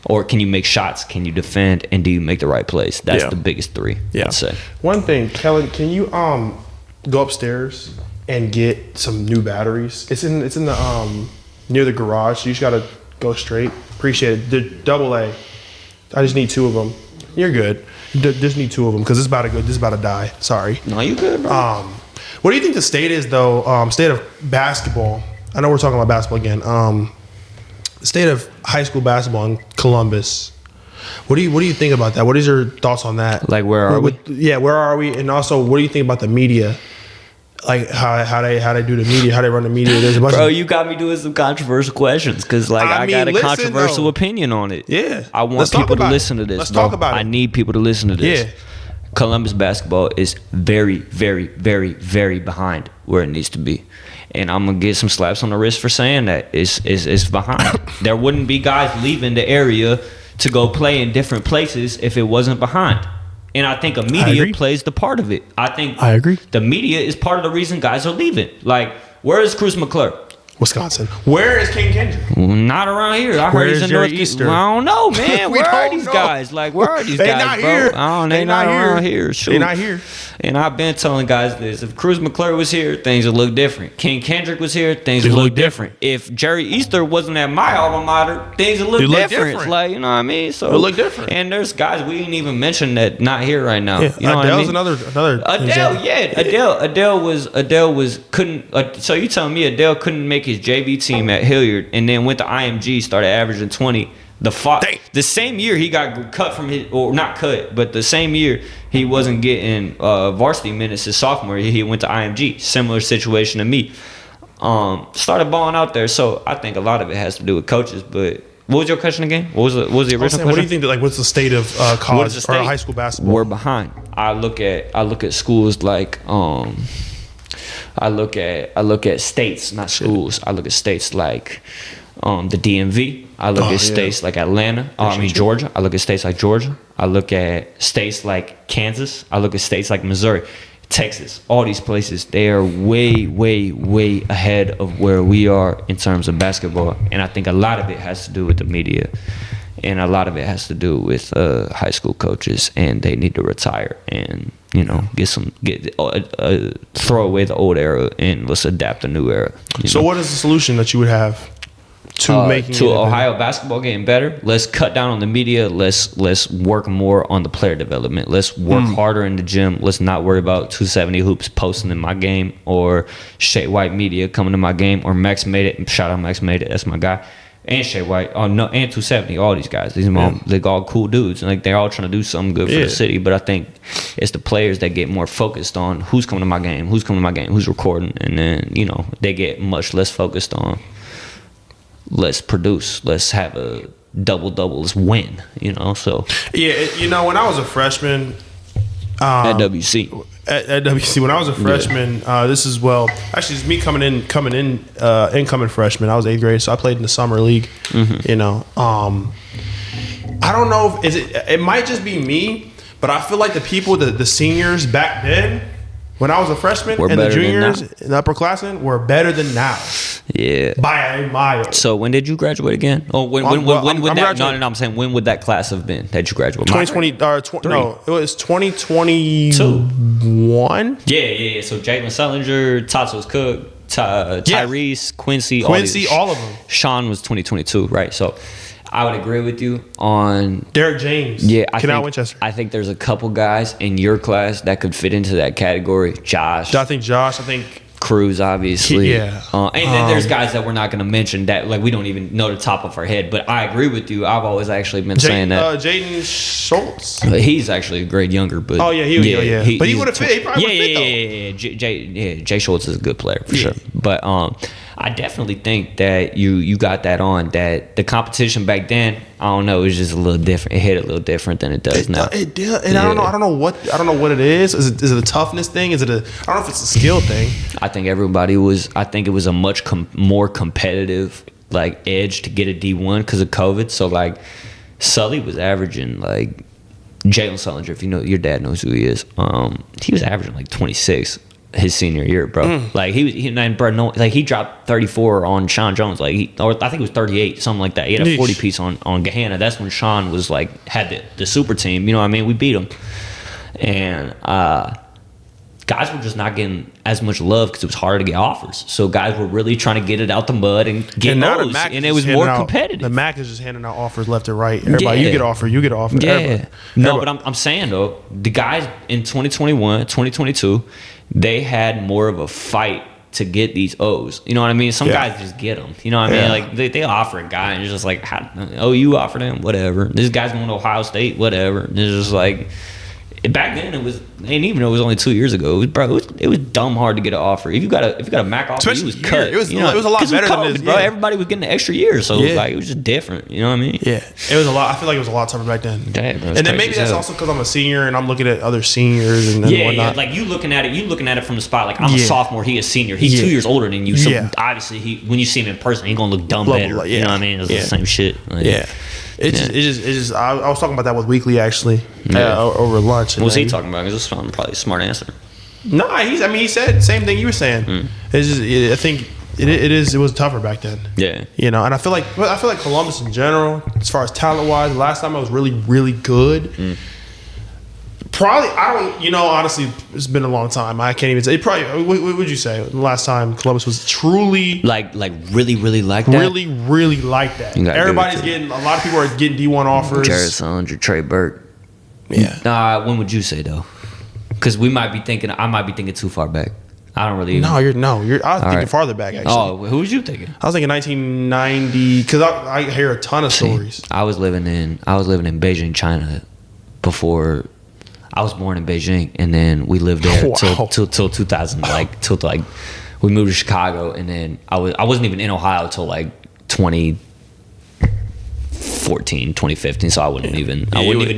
Or can you make shots? Can you defend? And do you make the right plays? That's the biggest 3. I'd say. One thing, Kellen, can you go upstairs and get some new batteries? It's in the near the garage. So you just gotta go straight. Appreciate it. The AA. I just need 2 of them. You're good. Just need 2 of them because this is about to die. Sorry. No, you good, bro. What do you think the state is though? State of basketball. I know we're talking about basketball again. The state of high school basketball in Columbus. What do you think about that? What is your thoughts on that? Like, where are we? Yeah, where are we? And also, what do you think about the media? Like how they do the media, how they run the media. There's a bunch. Bro, you got me doing some controversial questions because I got a controversial opinion on it. Yeah, I want people to listen to this. Let's talk about it. I need people to listen to this. Yeah. Columbus basketball is very, very, very, very behind where it needs to be. And I'm going to get some slaps on the wrist for saying that. It's behind. There wouldn't be guys leaving the area to go play in different places if it wasn't behind. And I think media plays the part of it. I agree. The media is part of the reason guys are leaving. Like, where is Cruz McClure? Wisconsin. Where is King Kendrick? Not around here. I heard he's in Northeast. Well, I don't know, man. Where are these guys? Like, where are these guys, not bro? Here. They not around here. Shoot. They not here. And I've been telling guys this. If Cruz McClure was here, things would look different. King Kendrick was here, things would look different. If Jerry Easter wasn't at my alma mater, things would look different. Like, you know what I mean? So it look different. And there's guys we didn't even mention that not here right now. Yeah. You know Adele's what I mean? another Adele, yeah. Adele couldn't. So you telling me Adele couldn't make his JV team at Hilliard and then went to IMG, started averaging 20. The same year he got cut from his, or not cut, but the same year he wasn't getting varsity minutes his sophomore year, he went to IMG. Similar situation to me. Started balling out there. So I think a lot of it has to do with coaches. But what was your question again? What was the original question? What do you think? What's the state of college or high school basketball? We're behind. I look at schools like I look at states, not schools. I look at states like the DMV. I look at states like Atlanta. Georgia. I look at states like Georgia. I look at states like Kansas. I look at states like Missouri, Texas. All these places, they are way, way, way ahead of where we are in terms of basketball. And I think a lot of it has to do with the media. And a lot of it has to do with high school coaches, and they need to retire and throw away the old era and let's adapt a new era. So, what is the solution that you would have to making Ohio basketball getting better? Let's cut down on the media. Let's work more on the player development. Let's work harder in the gym. Let's not worry about 270 Hoops posting in my game or Shea White Media coming to my game or Max Made It. Shout out Max Made It. That's my guy. And Shea White, and 270, all these guys. They're all cool dudes, and like they're all trying to do something good for the city. But I think it's the players that get more focused on who's coming to my game, who's recording, and then they get much less focused on let's produce, let's have a double, let's win. So when I was a freshman at WC, at WC when I was a freshman. This is actually it's me coming in incoming freshman. I was 8th grade, so I played in the summer league. You know, I don't know if it might just be me, but I feel like the people the seniors back then when I was a freshman and the juniors and the upperclassmen were better than now. Yeah, by a mile. So when did you graduate again? Oh, when would that? No, I'm saying when would that class have been that you graduated? 2020. No, it was 2021. Yeah. So Jalen Sullinger, Tatos Cook, Tyrese, Quincy, all of them. Sean was 2022, right? So I would agree with you on Derek James. Yeah, Winchester. I think there's a couple guys in your class that could fit into that category. Josh. I think Cruz, obviously. Yeah. And then there's guys that we're not going to mention that like we don't even know the top of our head. But I agree with you. I've always actually been saying that. Jaden Schultz. He's actually a grade younger, but but he would have fit. He probably would fit though. Jay Schultz is a good player for sure. But I definitely think that you got that on. That the competition back then, I don't know, it was just a little different. It hit a little different than it does now. It did, and I don't know what it is. Is it a toughness thing? I don't know if it's a skill thing. I think everybody was. I think it was a much more competitive like edge to get a D1 because of COVID. So like Sully was averaging like Jalen Sullinger. If you know, your dad knows who he is. He was averaging like 26 his senior year, bro. Like he dropped 34 on Sean Jones. Like or I think it was 38, something like that. He had a 40 piece on Gahanna. That's when Sean was like had the super team. You know what I mean? We beat him, and guys were just not getting as much love because it was harder to get offers. So guys were really trying to get it out the mud and get those, and it was more competitive. The MAC is just handing out offers left and right. Everybody, you get offer. Yeah. Everybody. No, but I'm saying though, the guys in 2021, 2022, they had more of a fight to get these O's. You know what I mean? Some guys just get them. You know what I mean? Like they offer a guy and it's just like, you offered him, whatever. This guy's going to Ohio State, whatever. And it's just like. Back then it was, and even though it was only 2 years ago, it was dumb hard to get an offer. If you got a MAC offer, especially you was cut. It was a lot better than this, bro. Everybody was getting an extra year, so like it was just different. You know what I mean? Yeah, it was a lot. I feel like it was a lot tougher back then. Damn, bro, and then maybe that's also because I'm a senior and I'm looking at other seniors and whatnot. Yeah, like you looking at it from the spot. Like I'm a sophomore, he a senior. He's 2 years older than you, so obviously when you see him in person, he's gonna look dumb better. You know what I mean? It's the same shit. Like, It's just. I was talking about that with Weekly actually over lunch. What was he talking about? Because it's probably a smart answer. No, he said the same thing you were saying. It's just, I think it was tougher back then. Yeah, you know, and I feel like Columbus in general, as far as talent wise, the last time I was really really good. Probably, honestly, it's been a long time. I can't even say. Probably, what would you say the last time Columbus was truly like really like that? Really like that. Everybody's getting, a lot of people are getting D1 offers. Jared Sullinger, Trey Burke. Yeah. When would you say though? Because I might be thinking too far back. I don't really. I was thinking farther back actually. Oh, who was you thinking? I was thinking 1990 because I hear a ton of stories. I was living in Beijing, China, before. I was born in Beijing, and then we lived there till 2000. Till we moved to Chicago, and then I wasn't even in Ohio till like 2014, 2015. So I wouldn't even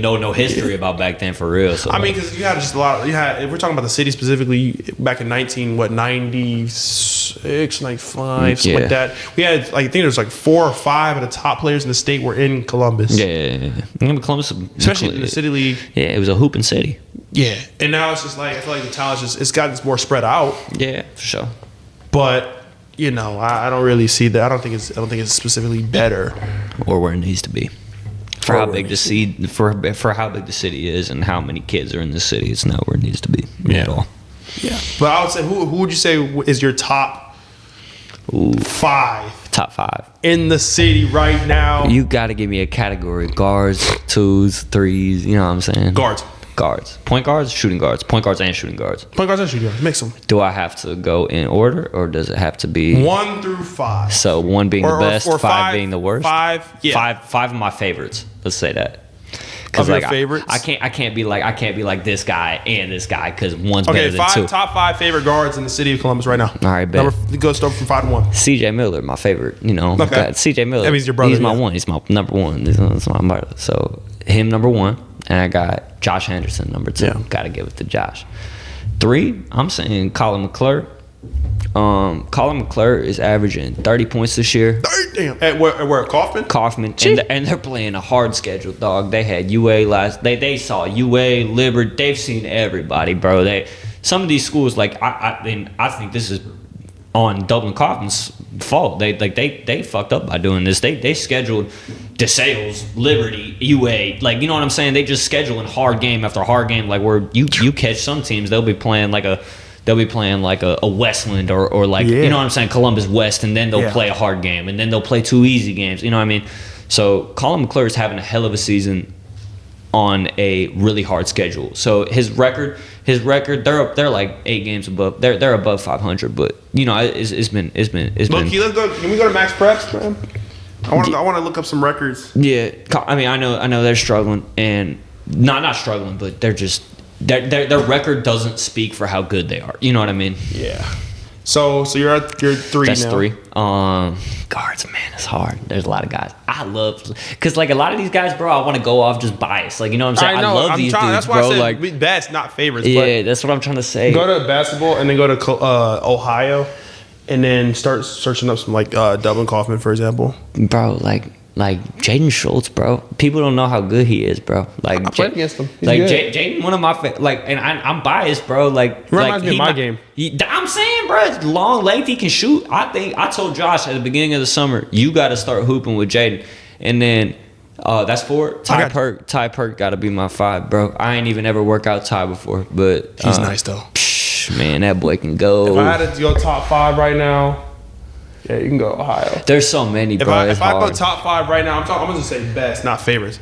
know no history about back then for real. So I mean, because you had just a lot. If we're talking about the city specifically, back in 96, 95, something like that. We had I think there was like 4 or 5 of the top players in the state were in Columbus. Yeah. Columbus, especially in the city league. Yeah, it was a hooping city. Yeah, and now it's just like I feel like the talent it's gotten more spread out. Yeah, for sure. But I don't really see that. I don't think it's specifically better or where it needs to be. For how big the city is and how many kids are in the city, it's not where it needs to be at all. Yeah, but I would say who would you say is your top 5? Top 5 in the city right now. You got to give me a category: guards, 2s, 3s. You know what I'm saying? Guards, point guards, shooting guards, point guards and shooting guards. Point guards and shooting guards. Mix them. Do I have to go in order, or does it have to be 1 through 5? So 1 being the best, or 5 being the worst. 5, yeah. 5 of my favorites. Let's say that. Of your favorites? I can't be like this guy and this guy because one's better than 2. Top 5 favorite guards in the city of Columbus right now. All right, bet. Go start from 5 to 1. CJ Miller, my favorite. Okay. CJ Miller. That means your brother. He's my one. He's my number 1. That's my brother. So him number 1, and I got Josh Henderson number 2. Got to give it to Josh. 3, I'm saying Colin McClure. Colin McClure is averaging 30 points this year. Damn. At where? Kaufman? Kaufman. And they're playing a hard schedule, dog. They had UA they saw UA, Liberty. They've seen everybody, bro. Some of these schools, like, I think this is on Dublin Kaufman's fault. They fucked up by doing this. They scheduled DeSales, Liberty, UA, like, you know what I'm saying? They just scheduling hard game after hard game, like, where you catch some teams, they'll be playing like a Westland or like, you know what I'm saying, Columbus West, and then they'll play a hard game, and then they'll play 2 easy games, you know what I mean? So Colin McClure is having a hell of a season on a really hard schedule. So his record, they're like 8 games above. They're above 500, but you know, it's been. Look, let's go. Can we go to Max Preps, man? I want to look up some records. Yeah, I mean, I know they're struggling, and not struggling, but they're just their record doesn't speak for how good they are. You know what I mean? Yeah. So you're at your 3 That's now. 3. Guards, man, it's hard. There's a lot of guys I love, because like a lot of these guys, bro, I want to go off just biased. Like, you know what I'm saying? I know. love these dudes, that's why bro. I said Like, best, not favorites. yeah, that's what I'm trying to say. Go to basketball and then go to Ohio, and then start searching up some like Dublin Kaufman, for example. Bro, like Jaden Schultz, bro. People don't know how good he is, bro. Like, I played against him. He's like good. Jaden, one of my and I'm biased, bro. Like, He reminds me of my game. I'm saying, bro, it's long, lengthy, can shoot. I told Josh at the beginning of the summer, you got to start hooping with Jaden, and then that's 4. Ty Perk got to be my 5, bro. I ain't even ever worked out Ty before, but He's nice though. Man, that boy can go. If I had to go top 5 right now, yeah, you can go Ohio. There's so many, bro. If I go top 5 right now, I'm gonna say best, not favorites,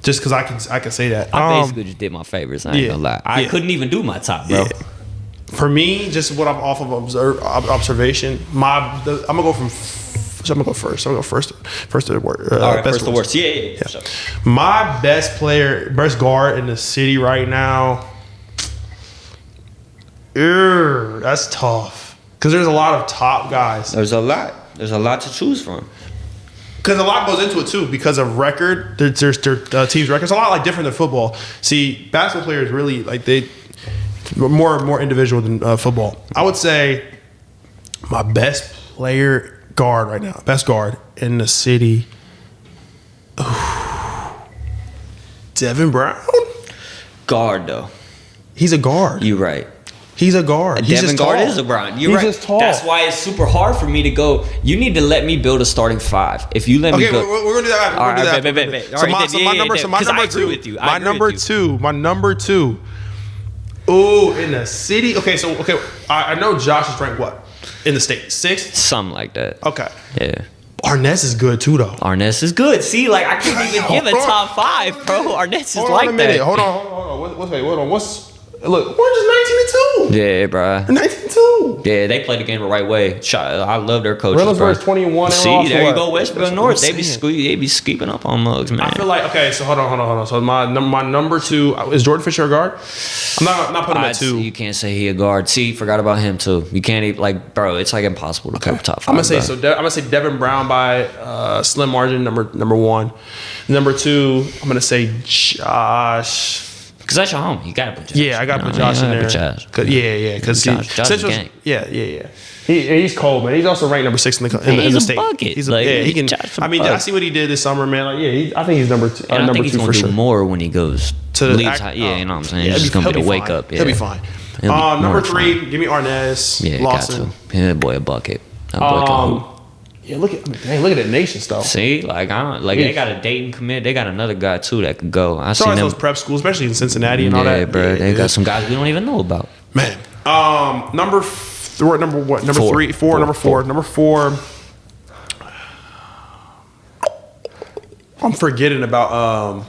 just because I can say that. I basically just did my favorites. I ain't gonna lie. I couldn't even do my top, bro. Yeah. For me, just what I'm off of observation, I'm gonna go from. So I'm gonna go first. I'm gonna go first to the worst. All right, best first the worst. Yeah. So. My best guard in the city right now. That's tough. Because there's a lot of top guys. There's a lot to choose from. Because a lot goes into it too. Because of record, there's their team's record. It's a lot like different than football. See, basketball players really like they more individual than football. I would say my best player guard right now, best guard in the city. Devin Brown. Guard though. He's a guard. You right. He's a guard. He's Devin just guard tall. is a guard. He's Right. just tall. That's why it's super hard for me to go. You need to let me build a starting 5. If you let me Okay, go, we're gonna do that. All We're gonna do right, that. bet. So All right, my then, number 'cause I agree two. with you. My number two. Ooh, in the city. Okay, I know Josh is ranked what in the state 6th. something like that. Okay. Yeah. Arness is good too, though. Arness is good. See, like I couldn't even give a top 5, bro. Arness is Hold like on a minute. that. Hold on. Hold on. Look, Orange is 19-2. Yeah, bro. 19-2. Yeah, they play the game the right way. I love their coaches. Reynoldsburg's bro. 21. See, there you go, That's Westfield what North. I'm They saying. be skeeping up on mugs, man. I feel like so hold on. So my number 2 is Jordan Fisher a guard. I'm not putting him at 2. You can't say he a guard. See, forgot about him too. You can't even like, bro. It's like impossible to come top 5. I'm gonna say bro. I'm gonna say Devin Brown by slim margin. Number 1. Number 2, I'm gonna say Josh. Because that's your homie. You gotta put Josh. Yeah, I gotta put Josh in there. Josh. Because Josh is gang. Yeah. He's cold, man. He's also ranked number 6 in the He's a state. bucket. He's Like, he can. Josh a I mean, I bucket. see what he did this summer, man. Like, I think he's number 2. And I number think he's 2 gonna for do sure. more when he goes To the leaves high. Yeah, you know what I'm saying. He's just gonna be the wake fine. up. Yeah. He'll be fine. He'll be Number more 3, fine. give me Arnaz. Yeah, Lawson. got to. Yeah, boy, a bucket. That boy can hoop. Yeah, look at that nation stuff. See, like they got a Dayton commit. They got another guy too that could go. I So seen them. those prep schools, especially in Cincinnati and all that. Yeah, bro. Yeah, They got some guys we don't even know about. Man. Number 4. Number 4. I'm forgetting about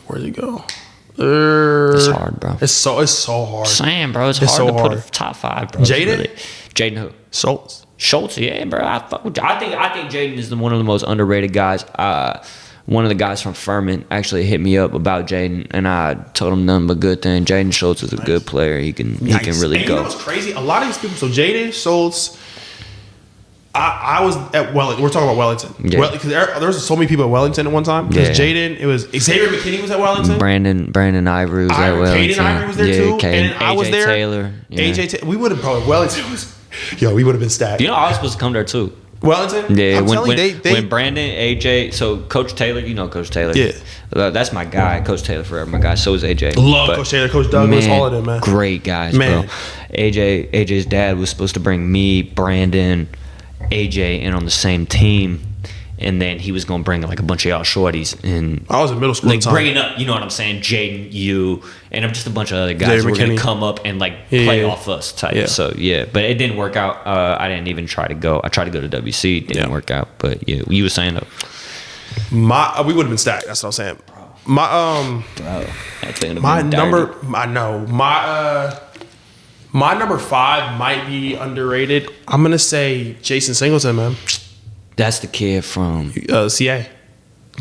where'd he go? It's hard, bro. It's so hard. Sam, bro, it's It's hard so to put hard. a top 5, bro. It's Jaden? really- Jaden who? Schultz, yeah, bro. I think Jaden is one of the most underrated guys. One of the guys from Furman actually hit me up about Jaden, and I told him nothing but good thing. Jaden Schultz is a good player. He can really And go. You know what's crazy? A lot of these people. So Jaden Schultz. I was at Wellington. We're talking about Wellington. Yeah. Because there was so many people at Wellington at one time. Because Jaden, it was Xavier McKinney was at Wellington. Brandon Ivory was at Wellington. Caden Ivory was there too. And I was there. Taylor. Yeah. We would have probably Wellington was. Yo, we would have been stacked. You know, I was supposed to come there too. Wellington? Yeah, when Brandon, AJ, so Coach Taylor, you know Coach Taylor. Yeah. That's my guy, Coach Taylor forever, my guy. So is AJ. Love Coach Taylor, Coach Douglas, all of them, man. Great guys, bro. AJ's dad was supposed to bring me, Brandon, AJ in on the same team. And then he was going to bring like a bunch of y'all shorties. And I was in middle school. Like bringing up, you know what I'm saying? Jaden, you, and just a bunch of other guys who were going to come up and like play off us type. Yeah. So, yeah. But it didn't work out. I didn't even try to go. I tried to go to WC. Didn't work out. But yeah, you were saying though. We would have been stacked. That's what I'm saying. My number, I know. My number 5 might be underrated. I'm going to say Jason Singleton, man. That's the kid from CA.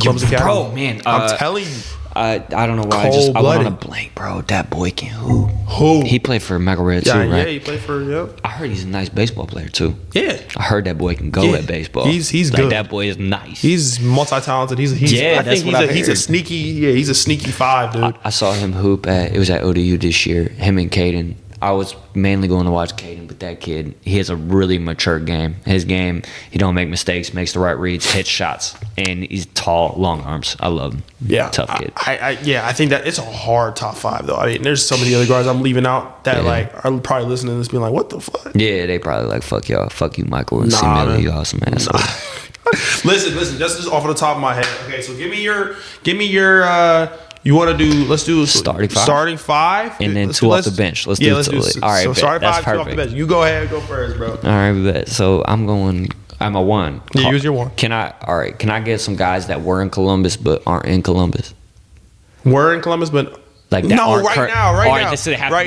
Columbus Academy. Bro, man. I'm telling you. I don't know why. I went on a blank, bro. That boy can hoop. Who? He played for Michael Red too, right? Yeah, he played for, I heard he's a nice baseball player too. Yeah. I heard that boy can go at baseball. He's like, good. That boy is nice. He's multi-talented. He's a sneaky 5, dude. I saw him hoop it was at ODU this year, him and Caden. I was mainly going to watch Caden, but that kid, he has a really mature game. His game, he don't make mistakes, makes the right reads, hits shots, and he's tall, long arms. I love him. Yeah, tough kid. I think that it's a hard top 5 though. I mean, there's so many other guys I'm leaving out that like are probably listening to this, being like, "What the fuck?" Yeah, they probably like, "Fuck y'all, fuck you, Michael, and C-Miller, you awesome ass." Listen, just off of the top of my head. Okay, so give me your. You want to do? Let's do starting 5, and then 2 off the bench. Let's do it. All right, so starting 5, 2 perfect. off the bench. You go ahead, go first, bro. All right, bet. So I'm a 1. Yeah, use your 1. Can I get some guys that were in Columbus but aren't in Columbus? Were in Columbus, but like that no, right now. Right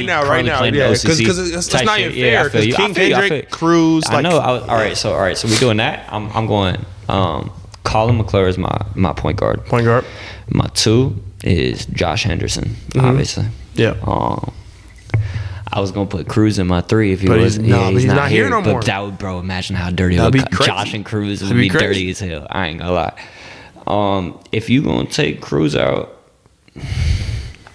now. Yeah, because it's not even fair. Because King Kendrick, Cruz. I know. All right, so we doing that. I'm going. Colin McClure is my point guard. Point guard. My 2 is Josh Henderson, obviously. Yeah. I was gonna put Cruz in my 3 if he was. But he's not here no more. But that would, bro. Imagine how dirty it would be. Josh and Cruz would be dirty as hell. I ain't gonna lie. If you gonna take Cruz out,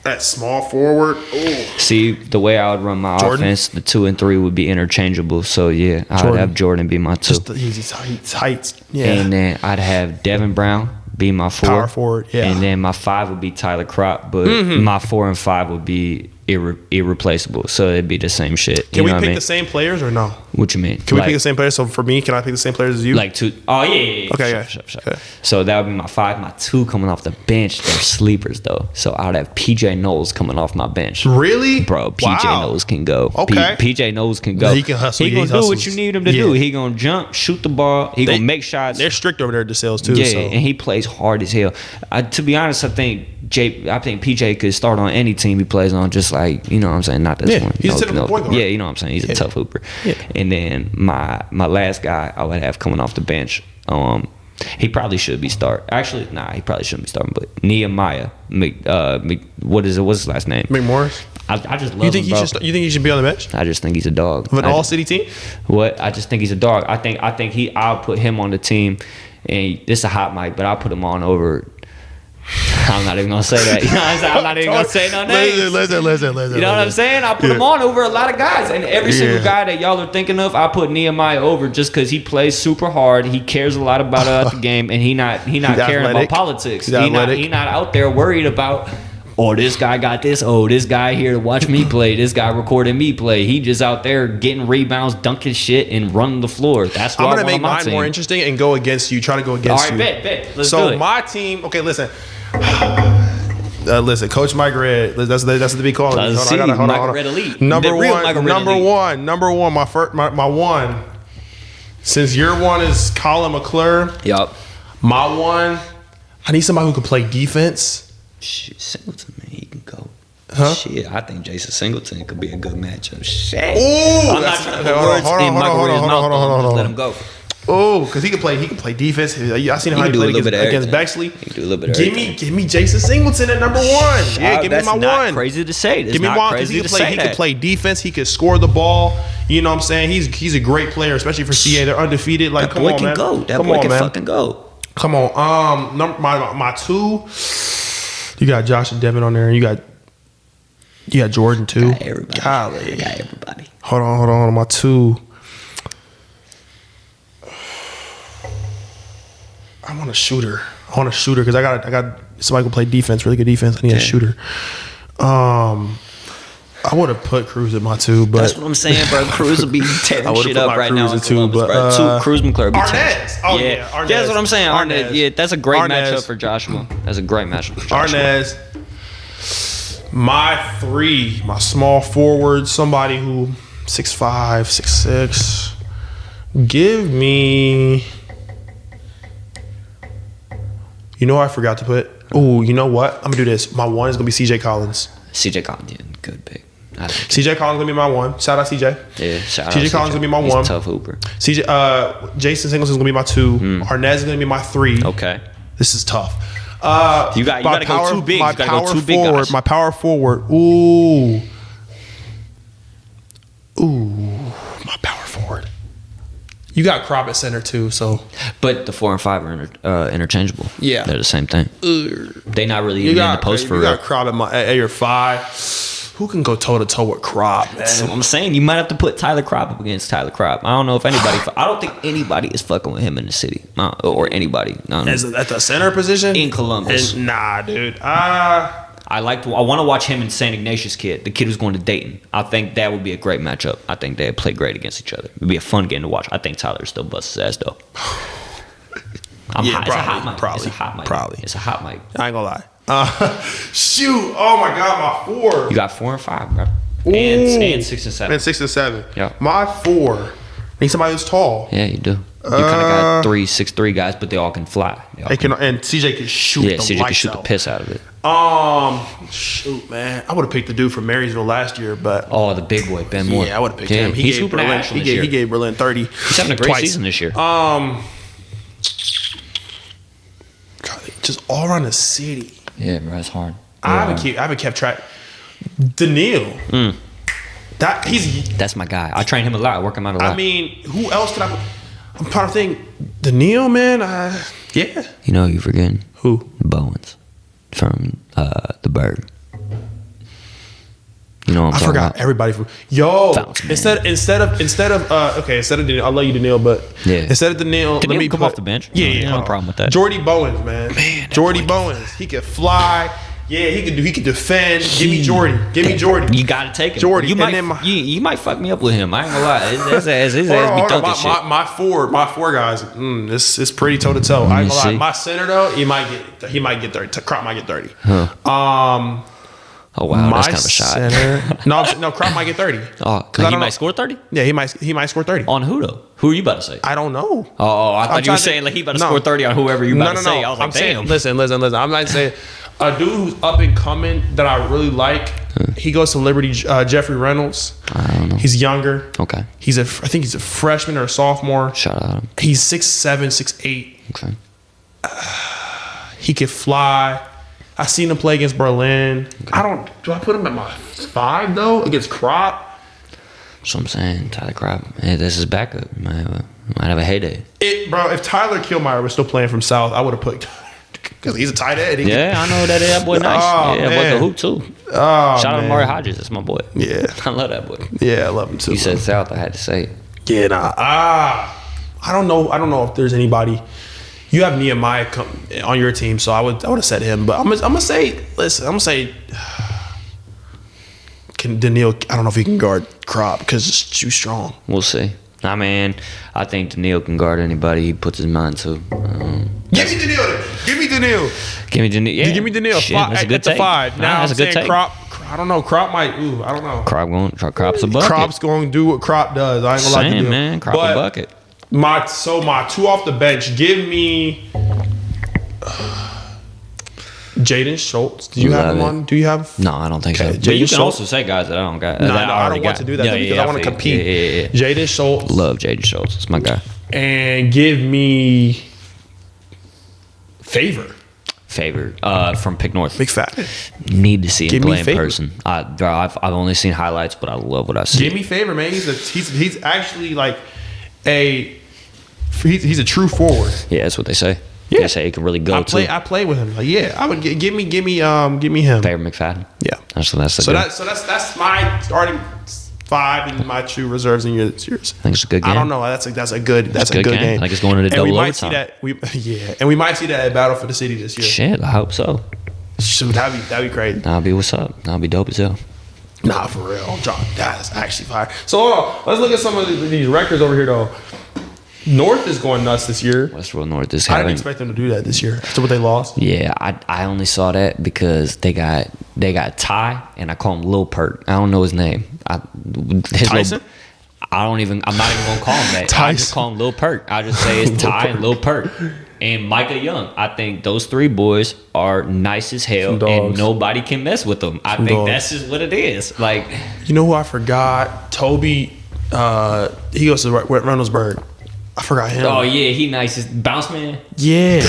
that small forward. Ooh. See, the way I would run my offense, the 2 and 3 would be interchangeable. So yeah, I would have Jordan be my 2. Just he's heights. Yeah. And then I'd have Devin Brown be my 4. Power forward, yeah. And then my 5 would be Tyler Crop, but my 4 and 5 would be irreplaceable. So it'd be the same shit. Can we pick the same players or no? What you mean? Can we pick the same players? So for me, can I pick the same players as you? Like 2. Oh, yeah. Okay, sure. Okay. So that would be my 5. My 2 coming off the bench. They're sleepers, though. So I would have PJ Knowles coming off my bench. Really? Bro, PJ Knowles can go. Okay. PJ Knowles can go. He can hustle. He gonna do what you need him to do. He gonna jump, shoot the ball. He gonna make shots. They're strict over there at DeSales, too. Yeah, and he plays hard as hell. To be honest, I think PJ could start on any team he plays on, just like, you know what I'm saying? Not this one. He's a typical point guard. Yeah, you know what I'm saying? He's a tough hooper. Yeah. And then my last guy I would have coming off the bench, he probably should be starting. Actually, he probably shouldn't be starting, but Nehemiah, what's his last name? McMorris? I just love him, bro. You think he should be on the bench? I just think he's a dog. Of an all-city team? What? I just think he's a dog. I think I'll put him on the team, and this is a hot mic, but I'll put him on over. I'm not even gonna say that. You know what I'm saying? I'm not even gonna say no names. Listen. You know what I'm saying? I'll put him on over a lot of guys, and every single guy that y'all are thinking of, I put Nehemiah over just because he plays super hard. He cares a lot about the game, and he not caring about politics. He not out there worried about. Oh, this guy got this. Oh, this guy here to watch me play. This guy recording me play. He just out there getting rebounds, dunking shit, and running the floor. That's why I'm gonna make mine more interesting and go against you. Try to go against you. All right, bet. Let's do so it. My team. Okay, listen. Listen, Coach Mike Red. That's what they call him. Mike Red Elite. Number one. My 1. Since your 1 is Colin McClure. Yup. My 1. I need somebody who can play defense. Shit, Singleton, man, he can go. Huh? Shit, I think Jason Singleton could be a good matchup. Shit. Ooh, I'm not trying to put words in Michael Red's mouth. Let him go. Oh, because he can play defense. I seen him how he played against Bexley. He can do a little bit of everything. Give me Jason Singleton at number 1. Yeah, give me my not one. Crazy to say. Give me one because he can play defense. He can score the ball. You know what I'm saying? He's a great player, especially for CA. They're undefeated. Like, that boy can go. That boy can fucking go. Come on. My 2. You got Josh and Devin on there. You got Jordan too. Got everybody. Golly. I got everybody. Hold on. My 2. I want a shooter because I got somebody who can play defense, really good defense. I need a shooter. I would have put Cruz at my 2, but that's what I'm saying, bro. Cruz will be tearing shit up right now in Columbus, bro. Cruz McClure be Arnaz. Oh yeah, Arnaz. That's what I'm saying. Arnaz. Yeah, that's a great matchup for Joshua. That's a great matchup for Joshua. Arnaz. My 3, my small forward, somebody who 6'5", 6'6". Give me. You know, I forgot to put. Oh, you know what? I'm gonna do this. My 1 is gonna be CJ Collins. CJ Collins, yeah, good pick. CJ Collins gonna be my 1. Shout out CJ. Yeah, shout out CJ Collins gonna be my 1. He's a tough hooper. Jason Singleton's gonna be my 2. Arnaz is gonna be my 3. Okay. This is tough. You gotta go 2 big. You gotta go 2 big guys. My power forward. Ooh, my power forward. You got Crop at center too, so. But the 4 and 5 are interchangeable. Yeah, they're the same thing. They not really even in the post for real. You got Crop at your 5. Who can go toe to toe with Crop, man? That's what I'm saying. You might have to put Tyler Crop up against Tyler Crop. I don't know if anybody. I don't think anybody is fucking with him in the city, or anybody. At the center position in Columbus. Nah, dude. I want to watch him and St. Ignatius kid, the kid who's going to Dayton. I think that would be a great matchup. I think they'd play great against each other. It'd be a fun game to watch. I think Tyler still busts his ass though. It's a hot mic. Probably. It's a hot mic. I ain't gonna lie. Shoot! Oh my God, my 4. You got 4 and 5, bro. And 6 and 7. And 6 and 7. Yeah. My 4. Need somebody who's tall. Yeah, you do. You kind of got 6'3" guys, but they all can fly. And CJ can shoot. Yeah, CJ can shoot the piss out of it. Shoot, man. I would have picked the dude from Marysville last year, but the big boy Ben Moore. Yeah, I would have picked him. He's hooping at Ashland this year. He gave Berlin 30. He's having a great season this year. Just all around the city. Yeah, bro, it's hard. I haven't kept track. Daniil. That's my guy. I train him a lot. I work him out a lot. I mean, who else could I? I'm trying to think. Daniil, man. Yeah. You know, you're forgetting who? Bowens from the Bird. You know what I'm talking about? I forgot everybody from instead of Daniil, I'll let you Daniil, but instead of Daniil, let me come off the bench. Yeah, no problem with that. Jordy Bowens, man. Jordy Bowens, he could fly. Yeah, he could defend. Give me Jordy. You gotta take him. Jordy. You might fuck me up with him. I ain't gonna lie. My four guys. It's pretty toe to toe. I ain't gonna lie. My center though, he might get 30. Crop might get 30. Huh. Oh wow, that's kind of a shot. Center, no, Crop might get 30. Oh, because he might score 30. Yeah, he might score 30. On who though? Who are you about to say? I don't know. Oh, I thought you were saying like he about to score 30 on whoever you about to say. I was like, damn. Listen. I'm not saying a dude who's up and coming that I really like. He goes to Liberty. Jeffrey Reynolds. I don't know. He's younger. Okay. I think he's a freshman or a sophomore. Shout out. He's 6'7", 6'8". Okay. He can fly. I seen him play against Berlin. Okay. Do I put him at my 5 though against Crop? So I'm saying Tyler Crop. Hey, this is backup. Might have a heyday. Bro, if Tyler Kilmeyer was still playing from South, I would have put because he's a tight end. I know that boy nice. Boy can hoop too. Shout out to Maury Hodges. That's my boy. Yeah, I love that boy. Yeah, I love him too. You said South. I had to say it. Yeah, I don't know if there's anybody. You have Nehemiah on your team, so I would have said him. But I'm gonna say, can Daniil? I don't know if he can guard Crop because it's too strong. We'll see. I mean, I think Daniil can guard anybody he puts his mind to. Give me Daniil. Yeah. Give me Daniil. That's a good take. 5. Now that's a good take. Crop. I don't know. Crop might. I don't know. Crop's a bucket. Crop's going to do what Crop does. I ain't gonna lie to you, man. Crop a bucket. My 2 off the bench. Give me Jaden Schultz. Do you have one? Do you have? No, I don't think so. But you can also say guys that I don't got. No, I don't want to do that because I want to compete. Yeah. Jaden Schultz. Love Jaden Schultz. That's my guy. and give me Favor from Pick North. McFadden. Need to see him Give me play in Favor. person. Bro, I've only seen highlights, but I love what I see. Give me Favor, man. He's actually like he's a true forward. Yeah, that's what they say. Yeah. They say he can really go too. I play with him. Like, yeah, I would give me him. Favor McFadden. Yeah. That's That's my starting 5 and my 2 reserves in yours. I think it's a good game. I don't know. That's a good game. I think it's going into And we double might see overtime. that. And we might see that at Battle for the City this year. Shit, I hope so. Shoot, that'd be crazy. That'll be what's up. That'll be dope as hell. Nah, for real. John, that's actually fire. So hold on. Let's look at some of these records over here though. North is going nuts this year. Westworld North is I having. didn't expect them to do that this year after what they lost. Yeah, I only saw that because they got Ty, and I call him Lil Perk. I don't know his name. Tyson? I'm not even gonna call him that. I Tyson. just call him Lil Perk. I just say it's Ty and Lil Perk. And Micah Young. I think those 3 boys are nice as hell, Some dogs. and nobody can mess with them. I think dogs. that's just what it is. Like, You know who I forgot? Toby. He goes to Reynoldsburg. I forgot him. oh yeah, he nice as bounce man. Yeah.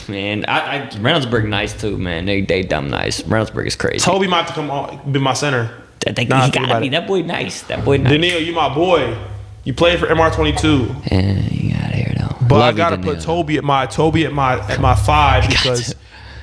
Man, I Reynoldsburg nice too, man. They dumb nice. Reynoldsburg is crazy. Toby might have to come on, be my center. I think Nah, he think gotta about be it. that boy nice. That boy nice. Daniil, you my boy. You played for MR22. Yeah, you got here though. But I Love you, gotta Daniil. put Toby at my 5 because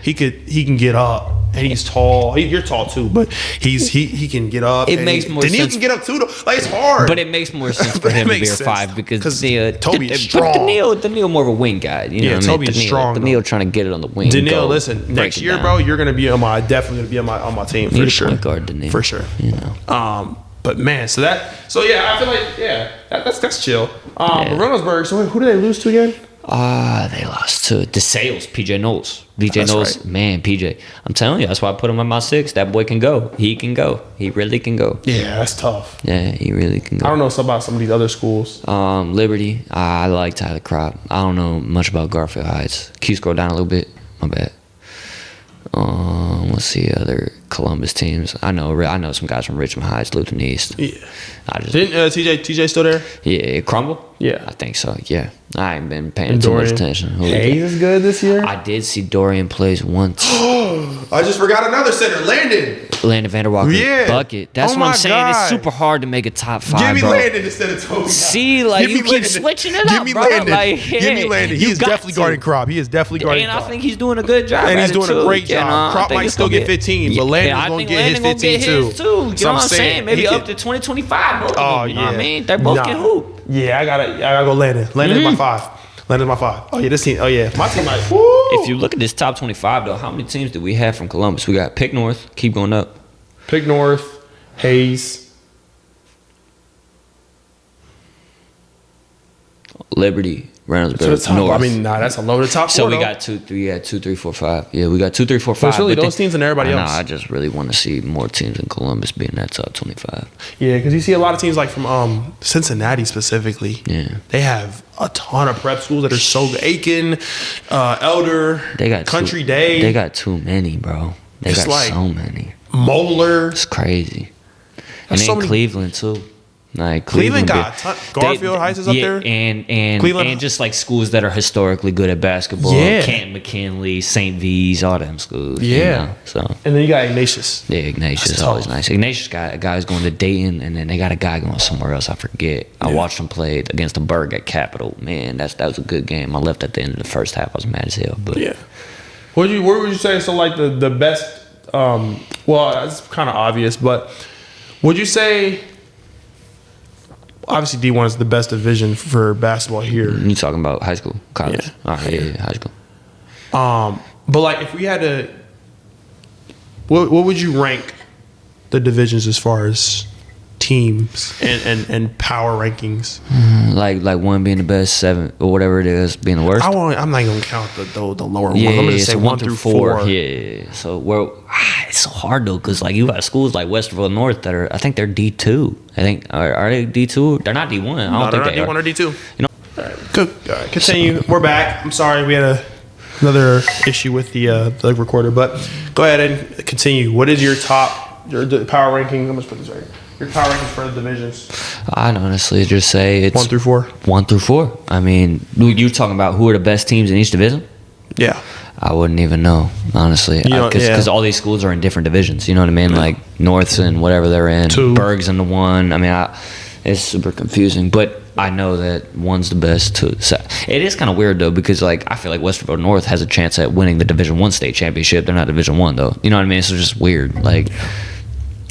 he can get up and he's tall. You're tall too, but he can get up. It and makes more Daniil sense. can get up too though. Like it's hard. But it makes more sense for But it him to be makes a sense, 5 because 'cause but Toby is strong. Daniil more of a wing guy. You know what I mean? Toby is strong, Daniil though. trying to get it on the wing. Daniil, go, listen, break next it year, down. bro, you're gonna be definitely gonna be on my team Need for a sure. point guard, Daniil. For sure. You know. But man, so yeah, I feel like that's chill. But Reynoldsburg. So who did they lose to again? They lost to DeSales, PJ Knowles. PJ That's Knowles, right. man, PJ. I'm telling you, that's why I put him on my 6. That boy can go. He can go. He really can go. Yeah, that's tough. Yeah, he really can I go. don't know about some of these other schools. Liberty, I like Tyler Crop. I don't know much about Garfield Heights. Can you scroll down a little bit? My bad. Let's see other Columbus teams. I know some guys from Richmond Heights, Luton East. Yeah. I just Didn't TJ still there? yeah, Crumble. Yeah. I think so. Yeah, I ain't been paying too much attention. Who is that? Hayes is good this year. I did see Dorian plays once. I just forgot another center, Landon. Landon Vanderwalker Yeah. bucket. That's Oh what I'm my saying. God. It's super hard to make a top 5, Give me bro. Landon instead of Toby. See, like Give you me keep Landon. switching it Give up, me bro. Landon. Like, Give me yeah, Landon. you He is got definitely to. guarding Crop. He is definitely guarding And Crop. I think he's doing a good job. And he's at doing it a too, great you know? job. I Crop think might it's still gonna get 15, but Landon's I gonna think get his Landon gonna 15 get too. his too. You know So I'm what I'm saying? saying, Maybe he up can- to 2025. Both of Oh them, you know what I yeah. mean? They both Nah. can hoop. Yeah, I gotta go Landon. Landon's my 5. Landon's my 5. Oh yeah, this team. Oh yeah, my team. Like, woo. If you look at this top 25, though, how many teams do we have from Columbus? We got Pick North, keep going up. Pick North, Hayes. Liberty, To the Reynoldsburg, top. North. I mean, that's a low to the top. So four, we though. got 2, 3, 4, 5. Yeah, we got 2, 3, 4, 5. So it's really but those teams and everybody I know, else. I just really want to see more teams in Columbus be in that top 25. Yeah, because you see a lot of teams like from Cincinnati specifically. Yeah. They have a ton of prep schools that are so good. Aiken, Elder, They got Country too, Day. They got too many, bro. They It's got like- so many. Moeller. It's crazy. And That's then so many- Cleveland too. Like Cleveland be- got a ton- Garfield Heights is up there. and Cleveland- and just like schools that are historically good at basketball. Yeah. Canton, McKinley, St. V's, all them schools. you Yeah. know, so And then you got Ignatius. yeah, Ignatius That's is always tough. nice. Ignatius got a guy's going to Dayton, and then they got a guy going somewhere else. I forget. I watched him play against the Berg at Capitol. Man, that was a good game. I left at the end of the first half. I was mad as hell. But Yeah. Where would you say? So like the best. Well, it's kind of obvious, but would you say? Obviously, D1 is the best division for basketball here. you talking about high school, college? Yeah. All right, yeah, high school. But like, if we had to, what would you rank the divisions as far as teams and power rankings? Like one being the best, 7 or whatever it is being the worst. I'm not gonna count the lower ones. Yeah, I'm gonna just say so 1 through 4. Yeah, so it's so hard though, because like you got schools like Westerville North that are, I think they're D2. I think are they D2? They're not D1. I don't think they're they not are. D1 or D2. You know, Good. All right, continue. We're back. I'm sorry we had another issue with the recorder, but go ahead and continue. What is your top the power ranking? I'm just put this right here. Your power rankings for the divisions. I'd honestly just say it's 1 through 4. 1 through 4. I mean, you're talking about who are the best teams in each division? Yeah. I wouldn't even know, honestly, because all these schools are in different divisions. You know what I mean? Yeah. Like North's and whatever they're in, 2. Berg's in the 1. I mean, it's super confusing, but I know that 1's the best too. So it is kind of weird though, because like I feel like Westerville North has a chance at winning the Division 1 state championship. They're not Division 1 though. You know what I mean? It's just weird. Like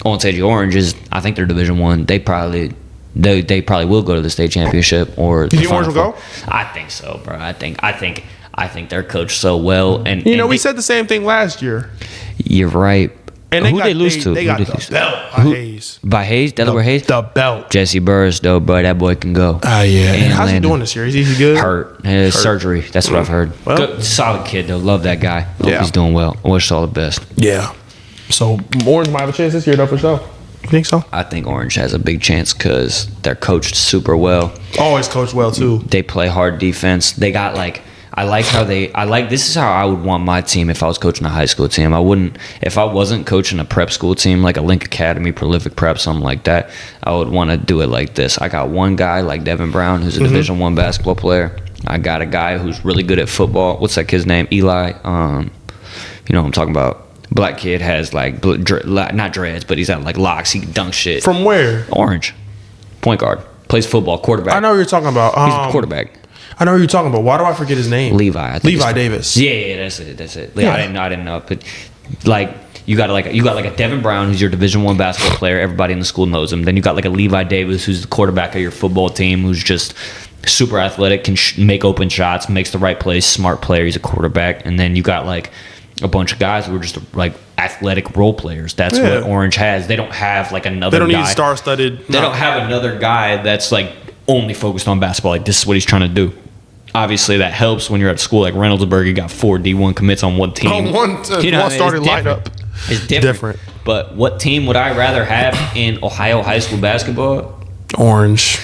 Olentangy Orange is, I think they're Division 1. They probably will go to the state championship or. Do you think Orange will go? I think so, bro. I think they're coached so well, and we said the same thing last year. You're right. And who they lose to? They got the belt by Hayes. By Hayes? Delaware Hayes? The belt. Jesse Burris, though, bro. That boy can go. Yeah. And how's he doing this year? Is he good? Hurt. Surgery. That's what I've heard. Well, good, solid kid, though. Love that guy. Hope he's doing well. I wish all the best. Yeah. So, Orange might have a chance this year, though, for sure. You think so? I think Orange has a big chance because they're coached super well. Always coached well, too. They play hard defense. They got, like... this is how I would want my team if I was coaching a high school team. If I wasn't coaching a prep school team, like a Link Academy, Prolific Prep, something like that, I would want to do it like this. I got one guy like Devin Brown, who's a Division 1 basketball player. I got a guy who's really good at football. What's that kid's name? Eli. You know what I'm talking about. Black kid has like, not dreads, but he's got like locks. He can dunk shit. From where? Orange. Point guard. Plays football, quarterback. I know who you're talking about. He's a quarterback. I know who you're talking about. Why do I forget his name? Levi. Levi Davis. Yeah, that's it. Yeah. I didn't know, but like you got like a Devin Brown who's your Division 1 basketball player. Everybody in the school knows him. Then you got like a Levi Davis who's the quarterback of your football team, who's just super athletic, can make open shots, makes the right plays, smart player. He's a quarterback, and then you got like a bunch of guys who are just like athletic role players. That's what Orange has. They don't have like another. They don't guy. need star-studded. They don't have another guy that's like only focused on basketball. Like this is what he's trying to do. Obviously, that helps when you're at school like Reynoldsburg. You got 4 D1 commits on one team. One starting lineup. It's different. But what team would I rather have in Ohio high school basketball? Orange.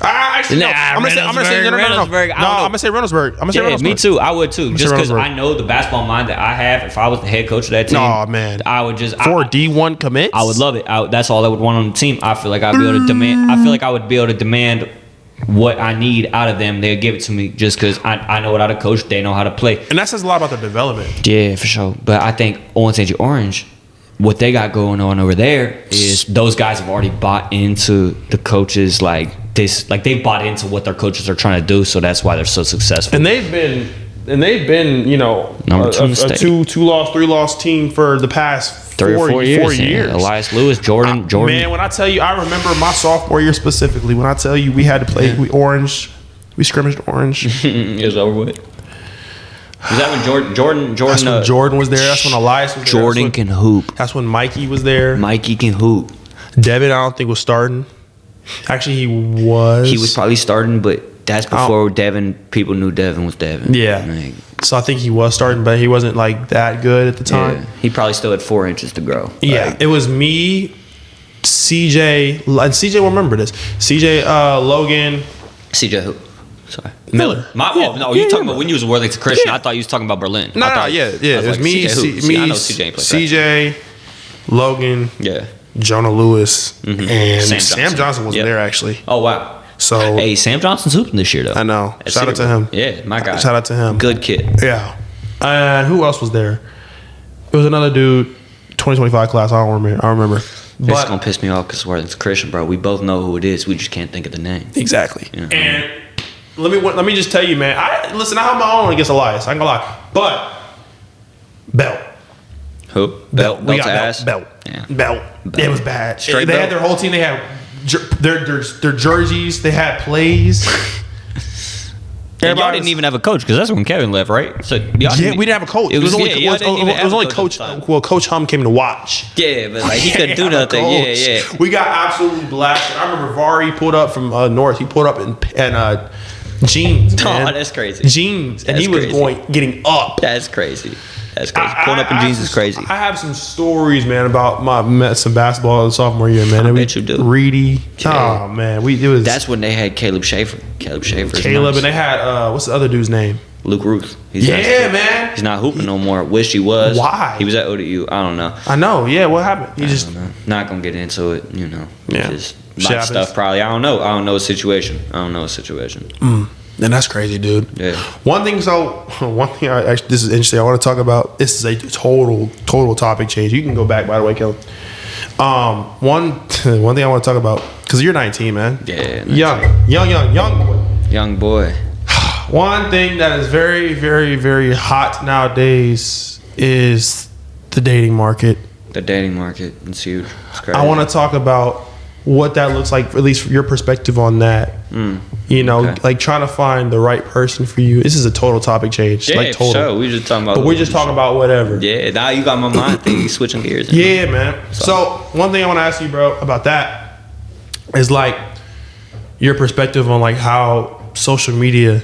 Actually, no. I'm gonna say Reynoldsburg. I'm gonna say Reynoldsburg. Reynoldsburg. Me too. I would too. Just because I know the basketball mind that I have. If I was the head coach of that team, man, I would just 4 D1 commits. I would love it. That's all I would want on the team. I feel like I'd be able to demand. I feel like I would be able to demand what I need out of them. They'll give it to me just because I know how to coach. They know how to play. And that says a lot about their development. Yeah, for sure. But I think Olentangy Orange, what they got going on over there is those guys have already bought into the coaches like this. Like they bought into what their coaches are trying to do. So that's why they're so successful. And they've been number 2 in the state. A 2-loss, 3-loss team for the past 3 or 4 years. Elias Lewis, Jordan. Man, when I tell you, I remember my sophomore year specifically. When I tell you, we had to play Orange. We scrimmaged Orange. It was over with. Was that when Jordan? That's when Jordan was there. That's when Elias was there. Jordan can hoop. That's when Mikey was there. Mikey can hoop. Devin, I don't think was starting. Actually, he was. He was probably starting, but that's before Devin. People knew Devin was Devin. Yeah. So I think he was starting, but he wasn't like that good at the time. Yeah. He probably still had 4 inches to grow. Yeah. It was me, CJ, and CJ will remember this. CJ, Logan. CJ who? Sorry. Miller. You talking about when you was at Worthington Christian. I thought you was talking about Berlin. No. It was me, I know CJ CJ, Logan, Jonah Lewis, and Sam Johnson wasn't there actually. Oh, wow. So hey, Sam Johnson's hooping this year though. I know. Shout out to him. Yeah, my guy. Shout out to him. Good kid. Yeah. And who else was there? It was another dude, 2025 class. I don't remember. It's gonna piss me off because Worthington Christian, bro. We both know who it is. We just can't think of the name. Exactly. You know? And let me just tell you, man. I have my own against Elias. I ain't gonna lie, but Belt. Who? Belt. We got Belt. Yeah. Belt. It was bad. Straight they Belt. had their whole team. They had their jerseys. They had plays. Y'all didn't even have a coach because that's when Kevin left, right? So we didn't have a coach. It was only Coach. Well, Coach Hum came to watch. Yeah, but like he couldn't do nothing. Yeah. We got absolutely blasted. I remember Vari pulled up from North. He pulled up in jeans. Man. Oh, that's crazy. Jeans, and he was getting up. That's crazy. That's crazy. Pulling up in jeans is crazy. I have some stories, man, about met some basketball in sophomore year, man. I bet you do. Reedy. Yeah. Oh man, it was. That's when they had Caleb Schaefer. Caleb, and they had what's the other dude's name? Luke Ruth. Man. He's not hooping no more. Wish he was. Why? He was at ODU. I don't know. I know. Yeah, what happened? He just not gonna get into it. Yeah. Just like stuff. Probably. I don't know a situation. And that's crazy, dude. Yeah. One thing this is interesting. I want to talk about. This is a total topic change. You can go back, by the way, Kelly. One thing I want to talk about, because you're 19, man. Yeah. 19. Young boy. Young boy. One thing that is very, very, very hot nowadays is the dating market. The dating market. It's huge. It's crazy. I want to talk about what that looks like, at least from your perspective on that. Like trying to find the right person for you. This is a total topic change. Yeah, like total. Sure. We just talking about. But we're just talking about whatever. Yeah. Now you got my mind thinking, switching gears. Yeah, man. So one thing I want to ask you, bro, about that is like your perspective on like how social media,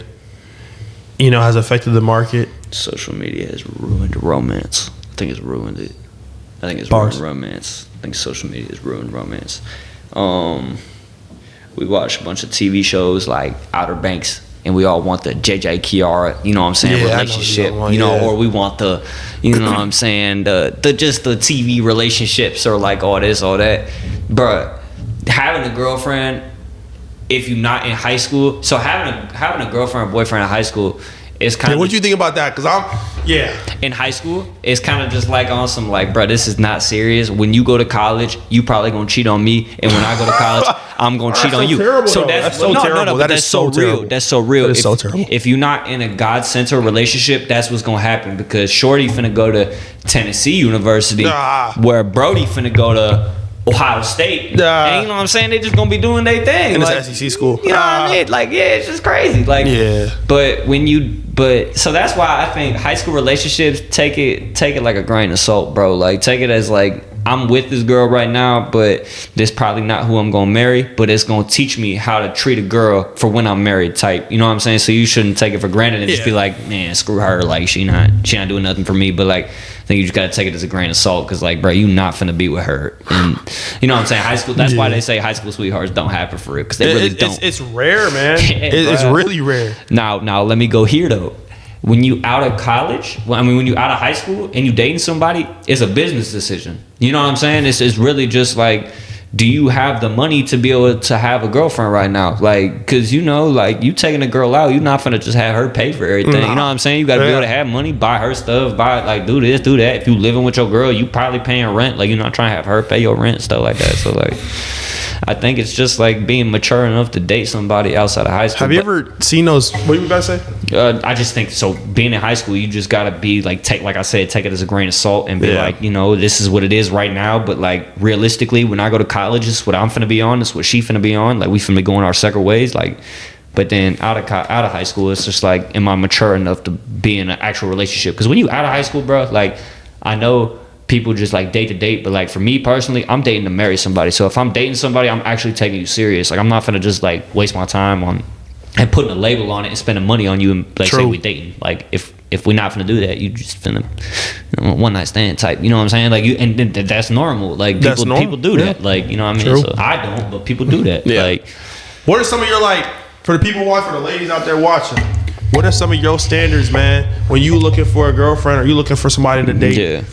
has affected the market. Social media has ruined romance. I think it's ruined it. I think it's Bars. ruined romance. I think social media has ruined romance. We watch a bunch of TV shows like Outer Banks, and we all want the JJ Kiara, relationship, or we want the, what I'm saying, the just the TV relationships or like all this, all that. Bruh, having a girlfriend, if you're not in high school, so having a girlfriend or boyfriend in high school is kind of. What do you think about that? Because in high school, it's kind of just like on some like, bro, this is not serious. When you go to college, you probably gonna cheat on me, and when I go to college, I'm gonna cheat on you. Terrible, so that's so terrible. That's so real. That's so real. That is so terrible. If you're not in a God-centered relationship, that's what's gonna happen, because Shorty finna go to Tennessee University, where Brody finna go to Ohio State. And you know what I'm saying? They just gonna be doing their thing. And it's SEC school. You know what I mean? Like, yeah, it's just crazy. Like, yeah. But so that's why I think high school relationships, take it like a grain of salt, bro. Like, take it as like, I'm with this girl right now, but this probably not who I'm gonna marry, but it's gonna teach me how to treat a girl for when I'm married type. You know what I'm saying? So you shouldn't take it for granted and just be like, man, screw her. Like, she not doing nothing for me. But like, I think you just gotta take it as a grain of salt, because like, bro, you not finna be with her. And you know what I'm saying? High school. That's why they say high school sweethearts don't happen for real, because they really don't. It's rare, man. It's really rare. Now let me go here though. When you out of college, when you out of high school and you dating somebody, it's a business decision. You know what I'm saying? It's really just like, do you have the money to be able to have a girlfriend right now? Like, cause like, you taking a girl out, you're not gonna just have her pay for everything. You know what I'm saying? You gotta be able to have money, buy her stuff, do this, do that. If you living with your girl, you probably paying rent. Like, you're not trying to have her pay your rent, stuff like that. So like, I think it's just like being mature enough to date somebody outside of high school. Have you ever seen those? What you about to say? I just think so. Being in high school, you just gotta be like, like I said, take it as a grain of salt and be like, this is what it is right now. But like, realistically, when I go to college, this is what I'm finna be on. This is what she finna be on. Like, we finna be going our separate ways. Like, but then out of high school, it's just like, am I mature enough to be in an actual relationship? Because when you out of high school, bro, like, I know people just like date to date, but like, for me personally, I'm dating to marry somebody. So if I'm dating somebody, I'm actually taking you serious. Like, I'm not finna just like waste my time on and putting a label on it and spending money on you and like say we dating. Like, if we're not finna do that, you just finna one night stand type. You know what I'm saying? Like, and that's normal. Like, people do that. Like, you know what I mean? So I don't, but people do that. Like, what are some of your, like, for the people watching, for the ladies out there watching, what are some of your standards, man, when you looking for a girlfriend or you looking for somebody to date? Yeah.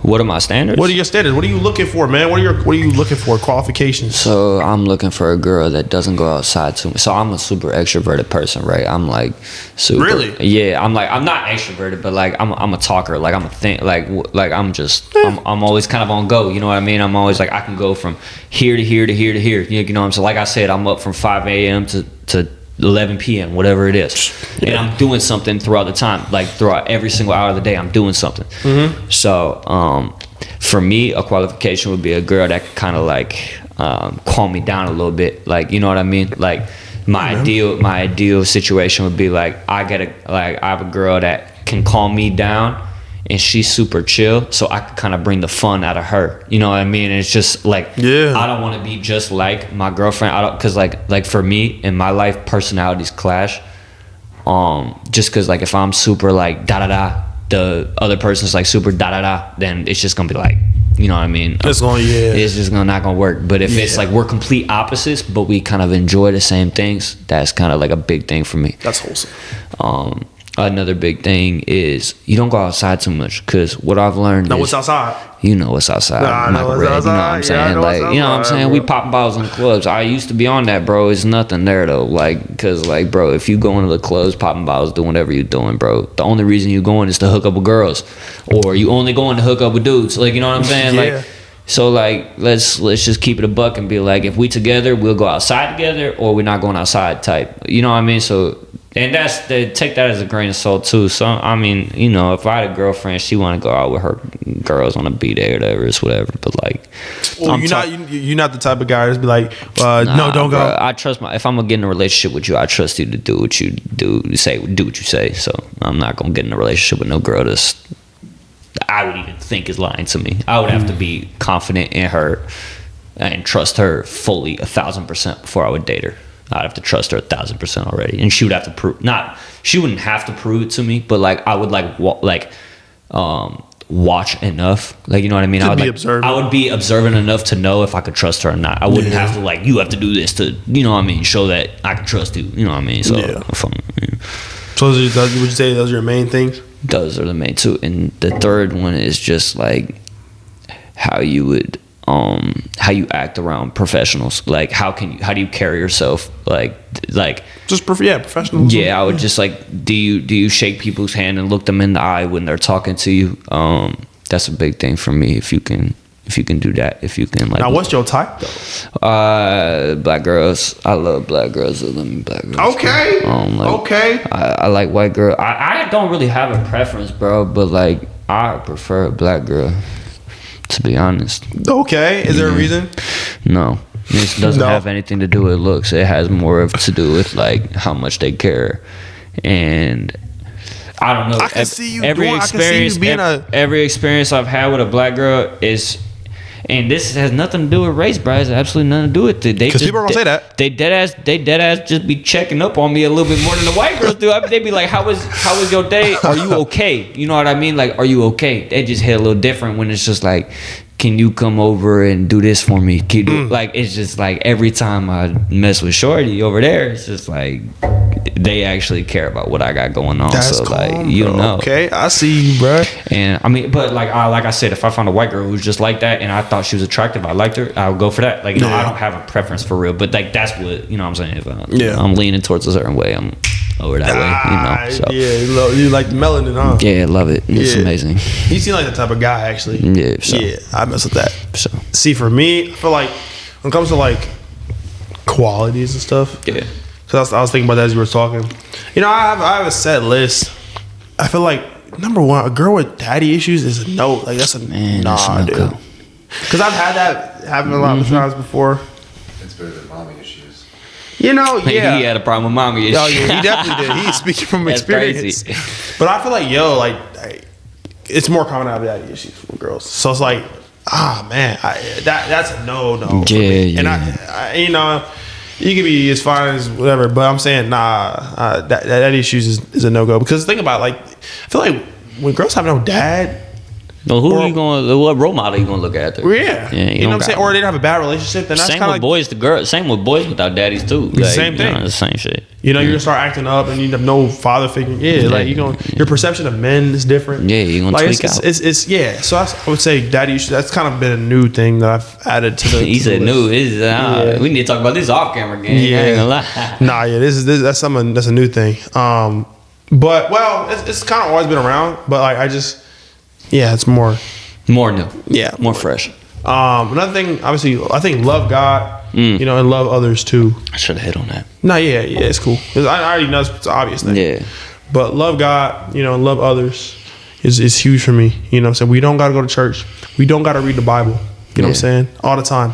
What are my standards? What are your standards? What are you looking for, man? What are you looking for? Qualifications? So I'm looking for a girl that doesn't go outside too much. So I'm a super extroverted person, right? I'm like super. Really? Yeah. I'm not extroverted, but like I'm a talker. Like, I'm a thing. Like I'm just I'm always kind of on go. You know what I mean? I'm always like, I can go from here to here to here to here. You know what I'm saying? Like I said, I'm up from 5 a.m. to 11 p.m., whatever it is. And I'm doing something throughout the time. Like, throughout every single hour of the day, I'm doing something. Mm-hmm. So for me, a qualification would be a girl that could kind of like calm me down a little bit. Like, you know what I mean? Like, my ideal situation would be like, I have a girl that can calm me down, and she's super chill, so I could kind of bring the fun out of her. You know what I mean? And it's just like, I don't want to be just like my girlfriend. Because like for me in my life, personalities clash. Just because like, if I'm super like da da da, the other person's like super da da da, then it's just gonna be like, you know what I mean? It's just not gonna work. But if it's like we're complete opposites, but we kind of enjoy the same things, that's kind of like a big thing for me. That's wholesome. Another big thing is you don't go outside too much, because what I've learned is what's outside. You know what's outside. I know what's outside. You know what I'm saying? You know what I'm saying? We popping bottles in clubs. I used to be on that, bro. It's nothing there though. Like, cause like, bro, if you go into the clubs, popping bottles, doing whatever you're doing, bro, the only reason you going is to hook up with girls, or you only going to hook up with dudes. Like, you know what I'm saying? Like, so like, let's just keep it a buck and be like, if we together, we'll go outside together, or we're not going outside type. You know what I mean? So. And take that as a grain of salt too. So I mean, you know, if I had a girlfriend, she want to go out with her girls on a B-day or whatever, it's whatever. But like, well, you're not the type of guy that's be like, no, don't go. I trust if I'm gonna get in a relationship with you, I trust you to do what you do, do what you say. So I'm not gonna get in a relationship with no girl that's I would even think is lying to me. I would have to be confident in her and trust her fully 1,000% before I would date her. I'd have to trust her 1,000% already, and she would have to prove. She wouldn't have to prove it to me, but like I would watch enough. Like, you know what I mean? I would be observant enough to know if I could trust her or not. I wouldn't have to like, you have to do this to, you know what I mean, show that I can trust you. You know what I mean? So, So would you say those are your main things? Those are the main two, and the third one is just like how you act around professionals. Like how do you carry yourself? Like just professionals. Yeah, I would just like, do you shake people's hand and look them in the eye when they're talking to you? That's a big thing for me. If you can do that, if you can like. Now, what's your type though? Black girls. I love black girls. I love black girls. Okay. Okay. I like white girl. I don't really have a preference, bro. But like, I prefer a black girl, to be honest. Okay. Is there a reason? No. It doesn't have anything to do with looks. It has more to do with like how much they care. And I don't know. I can see you being every experience I've had with a black girl is, and this has nothing to do with race, bro. It's absolutely nothing to do with it. Because people don't say that. They dead ass just be checking up on me a little bit more than the white girls do. They be like, how was your day? Are you okay? You know what I mean? Like, are you okay? They just hit a little different when it's just like, can you come over and do this for me? Can you do, like, it's just like every time I mess with Shorty over there, it's just like they actually care about what I got going on. That's so cool, like, you bro. know. Okay, I see you, bro. And I mean, but like I said, if I found a white girl who was just like that and I thought she was attractive, I liked her, I would go for that. Like, you know, I don't have a preference for real, but like that's what, you know what I'm saying? If I'm leaning towards a certain way, I'm over that way, you know. So. Yeah, you like the melanin, huh? Yeah, love it. It's amazing. You seem like the type of guy, actually. Yeah, so. Yeah, I mess with that. So. See, for me, I feel like when it comes to like qualities and stuff, because I was thinking about that as you were talking. You know, I have a set list. I feel like number one, a girl with daddy issues is a no. Like that's a nah, dude. Because I've had that happen a lot of times before. It's better than mommy issues. You know, He had a problem with mommy issues. Oh yeah, he definitely did. He's speaking from experience. Crazy. But I feel like it's more common to have daddy issues from girls. So it's like, man, that's a no. Yeah. And I you know, you can be as fine as whatever, but I'm saying that issues is a no go, because think about it, like, I feel like when girls have no dad. No, what role model you gonna look at? Yeah, you know what I'm saying? Or they have a bad relationship. Then that's same kind of with boys to girls. Same with boys without daddies too. Like, same thing. You know, the same shit. You know, you're gonna start acting up, and you have no father figure. Yeah, like your perception of men is different. Yeah, you're gonna tweak out. It's yeah. So I would say daddy issues. That's kind of been a new thing that I've added to the. He said new. We need to talk about this off camera game. Yeah, I ain't gonna lie. Nah, yeah, that's something that's a new thing. But well, it's kind of always been around, but like it's more. More new. Yeah. More fresh. Another thing, obviously, I think love God, you know, and love others too. I should have hit on that. No, yeah, it's cool. I already know it's an obvious thing. Yeah. But love God, you know, and love others is huge for me. You know what I'm saying? We don't got to go to church. We don't got to read the Bible. You know what I'm saying? All the time.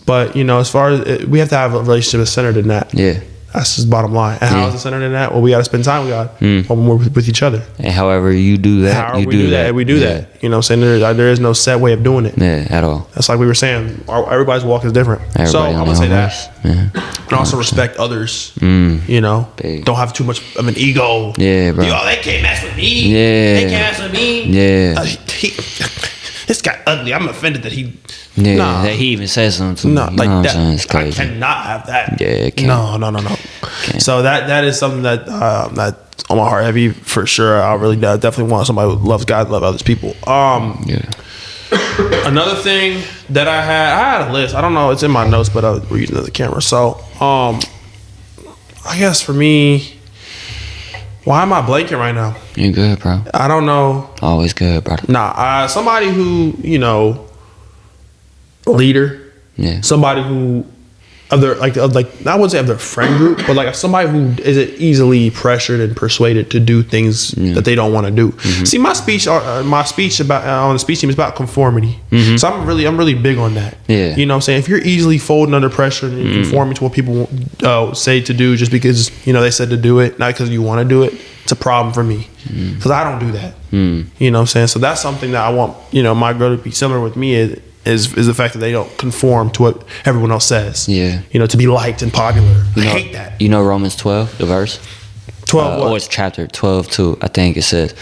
But, you know, as far as we have to have a relationship that's centered in that. Yeah. That's just bottom line. And how is it centered in that? Well, we got to spend time with God when we're with each other. And however you do that, we do that. You know what I'm saying? There is no set way of doing it. Yeah, at all. That's like we were saying. Everybody's walk is different. So I'm going to say that. Yeah. and also respect others. You know, Big. don't have too much of an ego. Yeah, bro. Yo, they can't mess with me. Yeah. They can't mess with me. Yeah. This guy ugly. I'm offended that he. Yeah, Nah. that he even says something to me. No, You like know what that. I'm saying? It's I crazy. cannot have that. Yeah, it can't. No. So that is something that that's on my heart heavy for sure. I really definitely want somebody who loves God, love others people. Yeah. Another thing that I had a list. I don't know. It's in my notes, but we're using the camera. So I guess for me, why am I blanking right now? You good, bro? I don't know. Always good, brother. Nah, somebody who leader. Yeah. Somebody who of their like I wouldn't say of their friend group, but like somebody who is easily pressured and persuaded to do things that they don't want to do. See, my speech about on the speech team is about conformity. So I'm really big on that. Yeah. You know what I'm saying? If you're easily folding under pressure and conforming to what people say to do just because they said to do it, not because you want to do it, it's a problem for me because I don't do that. You know what I'm saying? So that's something that I want my girl to be similar with me is the fact that they don't conform to what everyone else says. Yeah. To be liked and popular. I hate that. You know Romans 12, the verse? 12 what? Or it's chapter 12 too. I think it says,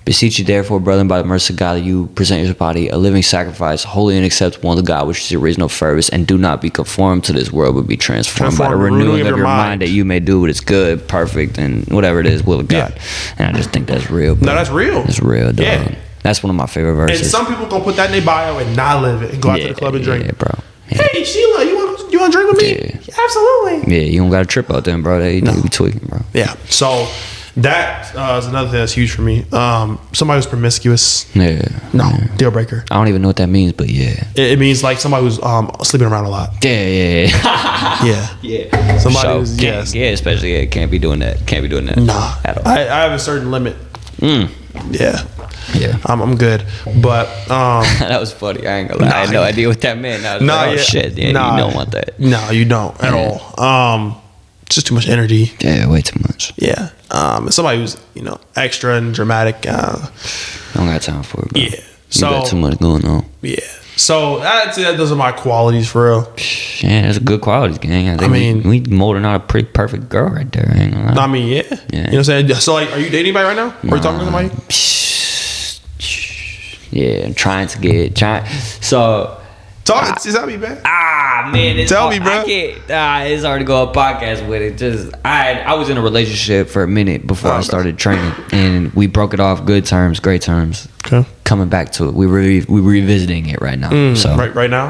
"Beseech you therefore, brethren, by the mercy of God, that you present your body a living sacrifice, holy and acceptable unto God, which is your reasonable service, and do not be conformed to this world, but be transformed by the renewing of your mind, that you may do what is good, perfect, and whatever it is, will of God." And I just think that's real, bro. No, that's real. It's real, dog. Yeah. That's one of my favorite verses. And some people gonna put that in their bio and not live it and go out to the club and drink. Yeah, bro. Yeah. Hey Sheila, you want to drink with me? Yeah. Absolutely. Yeah, you don't got to trip out there, bro. They be tweaking, bro. Yeah. So that is another thing that's huge for me. Somebody who's promiscuous. Yeah. No, deal breaker. I don't even know what that means, but yeah. It means like somebody who's sleeping around a lot. Yeah. Yeah. Somebody So, who's especially can't be doing that. Can't be doing that. Nah. At all. I have a certain limit. Yeah. Yeah. I'm good. But That was funny. I ain't gonna lie. I had no idea what that meant. I was like, oh shit. Yeah, you don't want that. No, you don't at all. It's just too much energy. Yeah, way too much. Yeah. Somebody who's, extra and dramatic. I don't got time for it, bro. Yeah. You So got too much going on. yeah. So I'd say that those are my qualities for real. Yeah, that's a good qualities, gang. I think we molding out a pretty perfect girl right there. I ain't gonna lie. I mean, yeah. You know what I'm saying? So like, are you dating anybody right now? Or are you talking to somebody? Yeah, I'm trying. So Talk. Tell me, man. man, Tell me, bro. I can't. It's hard to go on podcast with it. Just I was in a relationship for a minute before I started training, and we broke it off good terms, great terms. Okay. Coming back to it, we're revisiting it right now. So Right now?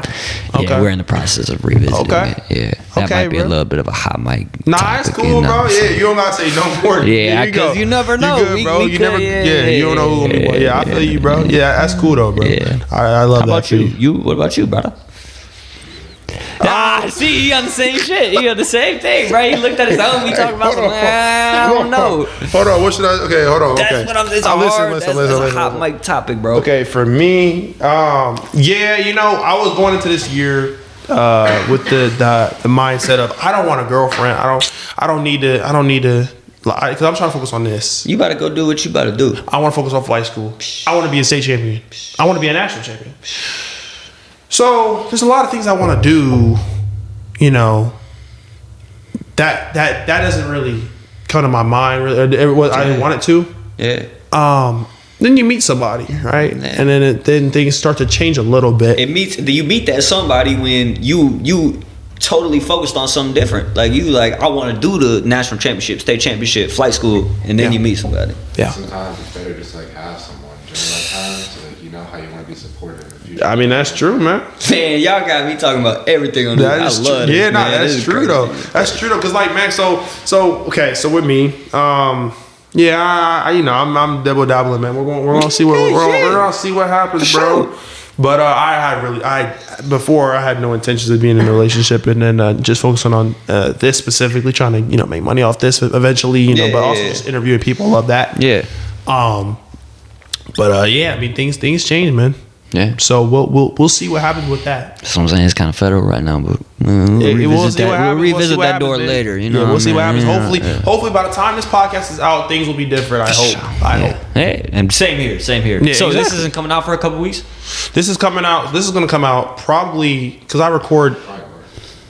Okay. yeah, we're in the process of revisiting Okay. it. Yeah, that Okay, might be bro. a little bit of a hot mic. Nah, topic, it's cool, bro. so- Yeah, you don't gotta say no more. Yeah, you go. because you never know. You good, bro. You never. Yeah, you don't know who gonna be. Yeah, I feel you, bro. Yeah, that's cool though, bro. Yeah. I love How that. about for you? What about you, brother? See, he on the same shit. He on the same thing, right? He looked at his own. We talking about some. I don't know. Hold on. What should I? Okay, hold on. That's Okay. what I'm. It's a Listen, hard. listen, That's listen. a hot mic topic, bro. Okay, for me, yeah, I was going into this year with the mindset of I don't want a girlfriend. I don't need to. Because I'm trying to focus on this. You better go do what you better do. I want to focus on flight school. I want to be a state champion. I want to be a national champion. So there's a lot of things I want to do. That doesn't really come to my mind. Really, I didn't want it to. Yeah. Then you meet somebody, right? Yeah. And then things start to change a little bit. You meet that somebody when you totally focused on something different. Like I want to do the national championship, state championship, flight school, and then Yeah. you meet somebody. Yeah. Sometimes it's better just like have someone during that time so that you know how you want to be supported in the future. I mean, that's true, man. Man, y'all got me talking about everything on this. That I is love true. this, Yeah, man. This that's is true crazy. though. That's true though, because like, man, so with me, yeah, I'm double dabbling, man. We're gonna see we're gonna see what happens, bro. But before I had no intentions of being in a relationship, and then just focusing on this specifically, trying to make money off this eventually, but also just interviewing people. I love that. Yeah. But yeah, I mean things change, man. Yeah. So we'll see what happens with that. That's what I'm saying. It's kind of federal right now, but we'll revisit that door later. You know, we'll see what happens. Yeah. Hopefully, by the time this podcast is out, things will be different. I hope. Hey, and same here. Yeah, So this exactly. isn't coming out for a couple weeks. This is coming out. This is going to come out probably because I record.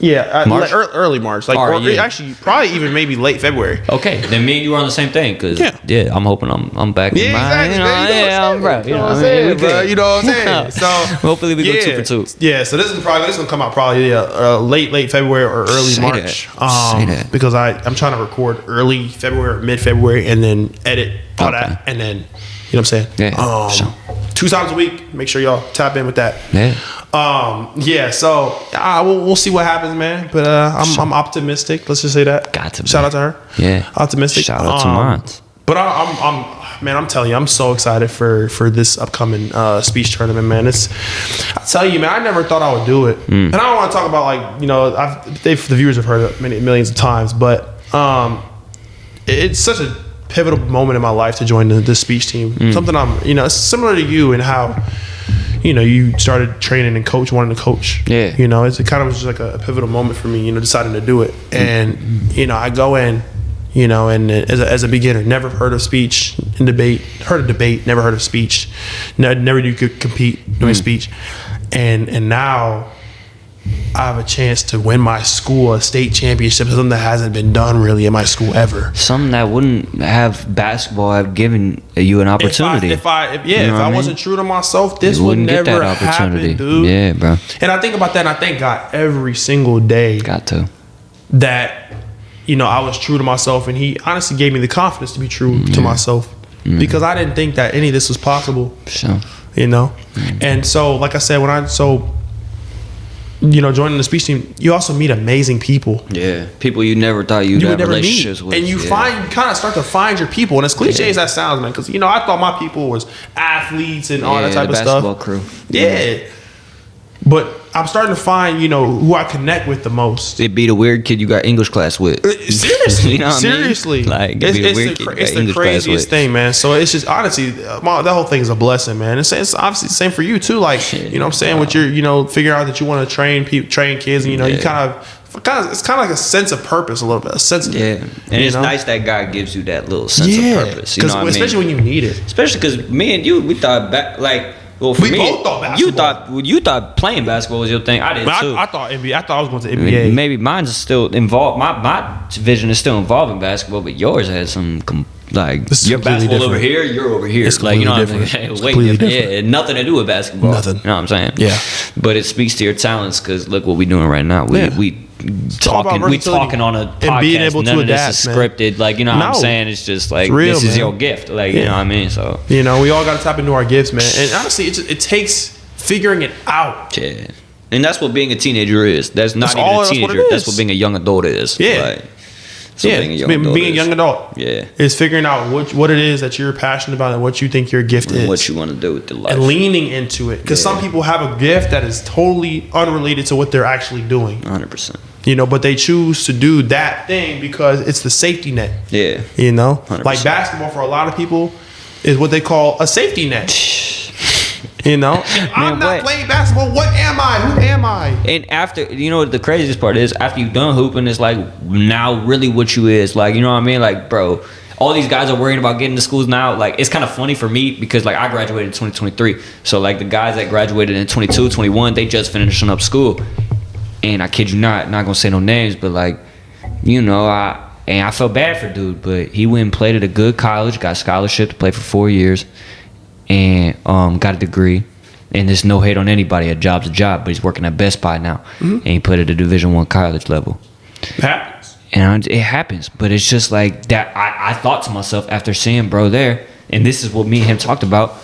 Yeah, March? early March. Like, All right, or yeah. actually, probably even maybe late February. Okay, then me and you are on the same thing. Cause Yeah. I'm hoping I'm back. Yeah, in my, exactly. You know, Man, you know what I'm saying, You know what I'm saying, bro. You know what I'm saying? So hopefully we go 2 for 2. Yeah, so this gonna come out probably late February or early Say March. that. Say that. Because I'm trying to record early February or mid February and then edit all Okay. that and then you know what I'm saying? Yeah, sure. 2 times a week. Make sure y'all tap in with that. Yeah. So we'll see what happens, man. But I'm optimistic. Let's just say that. Got to be. Shout out to her. Yeah. Optimistic. Shout out to Mons. But I'm telling you, I'm so excited for this upcoming speech tournament, man. I tell you, man, I never thought I would do it, and I don't want to talk about like, you know, the viewers have heard it millions of times, but it's such a pivotal moment in my life to join the speech team. Something it's similar to you and how, you know, you started training and wanting to coach. Yeah. You know, it kind of was just like a pivotal moment for me, you know, deciding to do it. And, you know, I go in, you know, and as a beginner, never heard of speech and debate, heard of debate, never heard of speech, never knew you could compete doing speech. And now I have a chance to win my school a state championship, something that hasn't been done really in my school ever. Something that wouldn't have basketball have given you an opportunity. If I wasn't true to myself, this You would wouldn't get never that opportunity. happen, dude. Yeah, bro. And I think about that, and I thank God every single day Got to. that, you know, I was true to myself, and He honestly gave me the confidence to be true to myself because I didn't think that any of this was possible. Sure. You know, and so like I said, joining the speech team, you also meet amazing people. Yeah. People you never thought you'd You have would never relationships meet, with. and you kind of start to find your people. And as cliche as that sounds, man, because you know I thought my people was athletes and all that type the of basketball stuff. crew. Yeah, but I'm starting to find, you know, who I connect with the most. It'd be the weird kid you got English class with. Seriously, You know what I mean? seriously, Like, it'd be the weird kid you got it's the English class craziest with. thing, man. So it's just honestly, that whole thing is a blessing, man. It's obviously the same for you too. Like, you know what I'm saying, with your, you know, figuring out that you want to train kids, and you know, you kind of it's kind of like a sense of purpose, a little bit, a sense of, Yeah. And it's nice that God gives you that little sense of purpose. You know what I mean? especially when you need it. Especially because me and you, we thought well, for We me, both thought basketball. You thought playing basketball was your thing. I did But too. I thought NBA. I thought I was going to I mean, NBA. maybe mine's still involved. My vision is still involved in basketball, but yours has some This is your completely basketball over different. here, you're over here. It's Like, you know what I'm completely saying? different. It's Way completely different. Yeah, nothing to do with basketball. Nothing. You know what I'm saying? Yeah. But it speaks to your talents because look what we're doing right now. Yeah. We all about talking on a and podcast. being able None to of this adapt, is man. scripted. Like, you know what I'm No. saying? It's just like It's real, this is man. your gift. Like, you Yeah. know what I mean? So You know, we all got to tap into our gifts, man. And honestly, it takes figuring it out. yeah. And that's what being a teenager is. That's not That's even all- a that's what it teenager. That's is. what being a young adult is. Yeah. Like, so being a young adult being a is. young adult. Yeah. Is figuring out what it is that you're passionate about and what you think your gift is. What you want to do with your life. and leaning into it. Because some people have a gift that is totally unrelated to what they're actually doing. 100%. You know, but they choose to do that thing because it's the safety net. Yeah. You know? 100%. Like basketball for a lot of people is what they call a safety net. You know? If I'm not what? playing basketball, what am I? Who am I? And after, you know what the craziest part is? After you've done hooping, it's like now really what you is. Like, you know what I mean? Like, bro, all these guys are worrying about getting to schools now. Like, it's kind of funny for me because, like, I graduated in 2023. So, like, the guys that graduated in 22, 21, they just finishing up school. And I kid you not going to say no names, but, like, you know, I felt bad for dude, but he went and played at a good college, got a scholarship to play for 4 years, and got a degree. And there's no hate on anybody. A job's a job, but he's working at Best Buy now, and he played at a Division I college level. It happens. And it happens, but it's just like that. I thought to myself after seeing bro there, and this is what me and him talked about.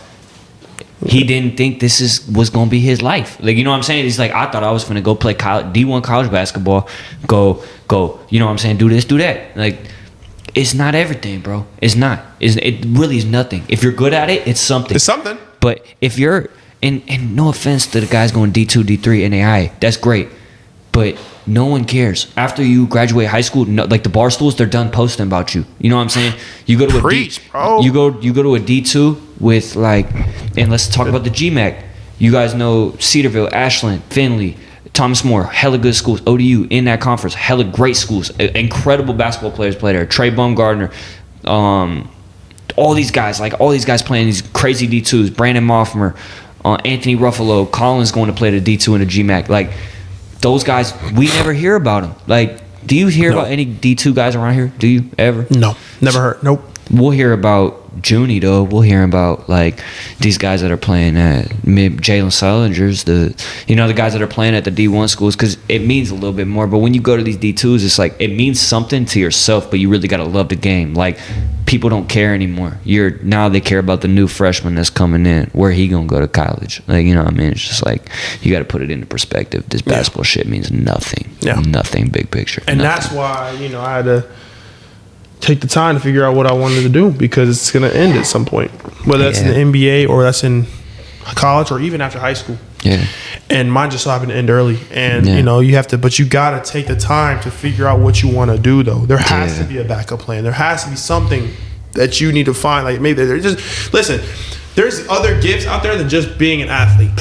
He didn't think was gonna be his life. Like, you know what I'm saying? He's like, I thought I was gonna go play D1 college basketball, go. You know what I'm saying? Do this, do that. Like, it's not everything, bro. It's not. It really is nothing. If you're good at it, it's something. It's something. But if you're and no offense to the guys going D2, D3, NAI, that's great. But no one cares. After you graduate high school, no, like the bar stools, they're done posting about you. You know what I'm saying? You go to Preach, a bro. You go to a D2 with like, and let's talk about the GMAC. You guys know Cedarville, Ashland, Findlay, Thomas More, hella good schools. ODU in that conference, hella great schools. Incredible basketball players play there. Trey Baumgartner, all these guys playing these crazy D2s. Brandon Moffmer, Anthony Ruffalo, Collins going to play the D2 in the GMAC. Like, those guys, we never hear about them. Like, do you hear about any D2 guys around here? Do you ever? No, never heard. Nope. We'll hear about Junie though. We'll hear about like these guys that are playing at Jalen Salinger's, the guys that are playing at the D1 schools, because it means a little bit more. But when you go to these D2s, it's like it means something to yourself, but you really gotta love the game. Like, people don't care anymore. Now they care about the new freshman that's coming in, where he gonna go to college. Like, you know what I mean? It's just like you got to put it into perspective. This basketball shit means nothing. Yeah. Nothing big picture. And nothing. that's why I had to take the time to figure out what I wanted to do, because it's gonna end at some point, whether that's in the NBA or that's in college or even after high school. Yeah. And mine just so happened to end early, and you have to, but you gotta take the time to figure out what you want to do. Though there has to be a backup plan. There has to be something that you need to find. Like, maybe there's just, listen, there's other gifts out there than just being an athlete.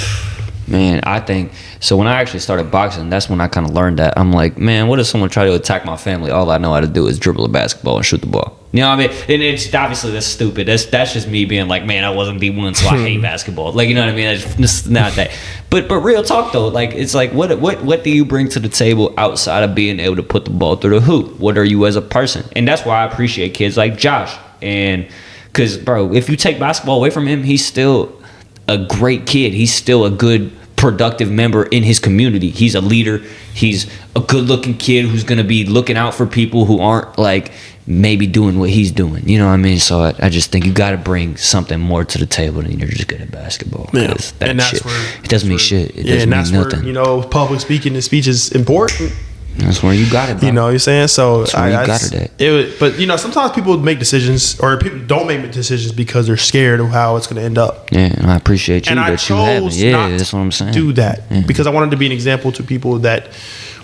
Man, I think so. When I actually started boxing, that's when I kind of learned that. I'm like, man, what if someone try to attack my family? All I know how to do is dribble a basketball and shoot the ball. You know what I mean? And it's obviously that's stupid. That's just me being like, man, I wasn't D1, so I hate basketball. Like, you know what I mean? It's not that. But real talk though, like, it's like, what do you bring to the table outside of being able to put the ball through the hoop? What are you as a person? And that's why I appreciate kids like Josh. And because, bro, if you take basketball away from him, he's still a great kid. He's still a good, productive member in his community. He's a leader. He's a good-looking kid who's going to be looking out for people who aren't, like, maybe doing what he's doing. You know what I mean? So I just think you got to bring something more to the table than you're just good at basketball. Yeah. And that's shit, it doesn't mean shit. It doesn't mean nothing. Where, public speaking and speech is important. That's where you got it, bro. You know what I'm saying? So that's where you got it. But sometimes people make decisions, or people don't make decisions because they're scared of how it's going to end up. Yeah, and I appreciate you and that you haven't. Yeah, that's what I'm saying. Do that because I wanted to be an example to people that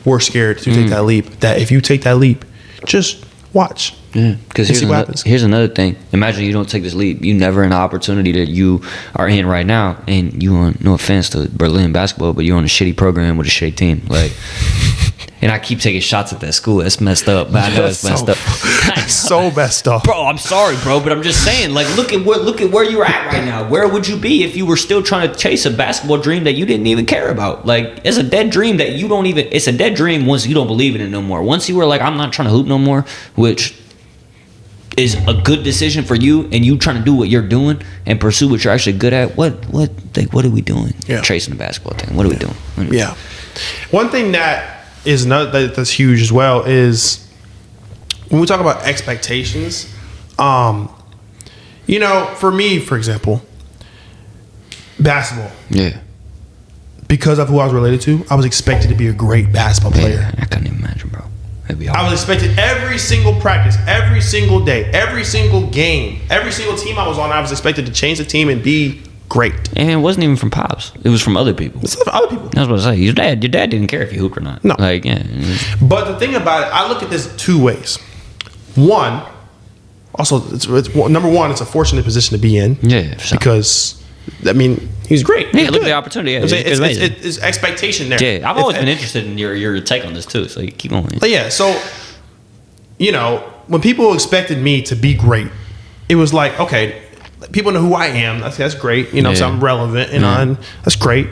were scared to take that leap. That if you take that leap, just watch. Yeah, because here's another thing. Imagine you don't take this leap. You never in the opportunity that you are in right now, and you on, no offense to Berlin basketball, but you're on a shitty program with a shitty team. Like, and I keep taking shots at that school. That's messed up. But I know it's messed up. So messed up, bro. I'm sorry, bro, but I'm just saying. Like, look at where you're at right now. Where would you be if you were still trying to chase a basketball dream that you didn't even care about? Like, it's a dead dream that you don't even. It's a dead dream once you don't believe in it no more. Once you were like, I'm not trying to hoop no more, which is a good decision for you, and you trying to do what you're doing and pursue what you're actually good at. What are we doing? Yeah. Chasing the basketball thing. What are we doing? Yeah. One thing that's huge as well is when we talk about expectations. For me, for example, basketball. Yeah. Because of who I was related to, I was expected to be a great basketball player. Yeah, I couldn't even imagine, bro. I was expected every single practice, every single day, every single game, every single team I was on. I was expected to change the team and be great. And it wasn't even from Pops. It was from other people. It's from other people. That's what I say. Your dad didn't care if you hooped or not. No. Like, yeah. But the thing about it, I look at this two ways. One, also, it's number one, it's a fortunate position to be in. Yeah. For sure. Because, I mean, he's great. Yeah, look at the opportunity. Yeah, it's expectation there. Yeah, I've always been interested in your take on this too. So you keep going. But yeah, so when people expected me to be great, it was like, okay, people know who I am. That's great. So I'm relevant, and that's great.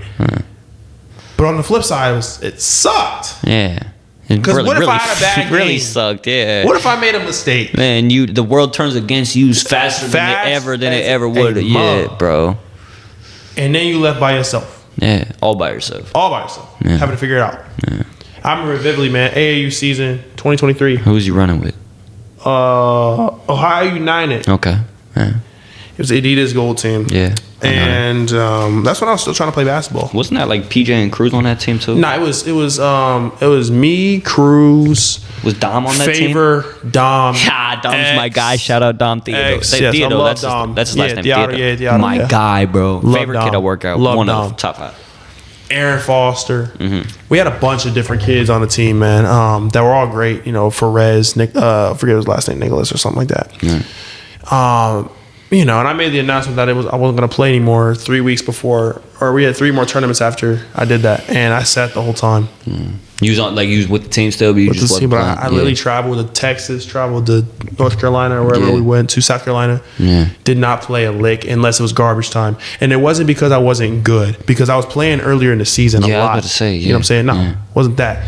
But on the flip side, it sucked. Yeah. Because what if I had a bad game? Really sucked, yeah. What if I made a mistake? Man, the world turns against you faster than it ever would. Yeah, bro. And then you left by yourself. Yeah, all by yourself. Yeah. Having to figure it out. Yeah. I remember vividly, man, AAU season 2023. Who was you running with? Ohio United. Okay. Yeah. It was Adidas Gold team. Yeah. And that's when I was still trying to play basketball. Wasn't that like PJ and Cruz on that team too? No, it was me, Cruz. Was Dom on that team? Dom. Yeah, Dom's my guy. Shout out Dom Theodore. Yes, I love Dom. That's his last name. Theodore. My guy, bro. Love Favorite Dom. kid I work out. Love One Dom. of the top 5. Aaron Foster. We had a bunch of different kids on the team, man. That were all great. Ferez, Nick, I forget his last name, Nicholas or something like that. you know, and I made the announcement that I wasn't going to play anymore 3 weeks before, or we had 3 more tournaments after I did that, and I sat the whole time. You was with the team still, but you just wasn't playing. I literally traveled to Texas, traveled to North Carolina, or wherever we went to, South Carolina. Did not play a lick unless it was garbage time, and it wasn't because I wasn't good, because I was playing earlier in the season a lot. I was about to say, you know what I'm saying? No, it wasn't that.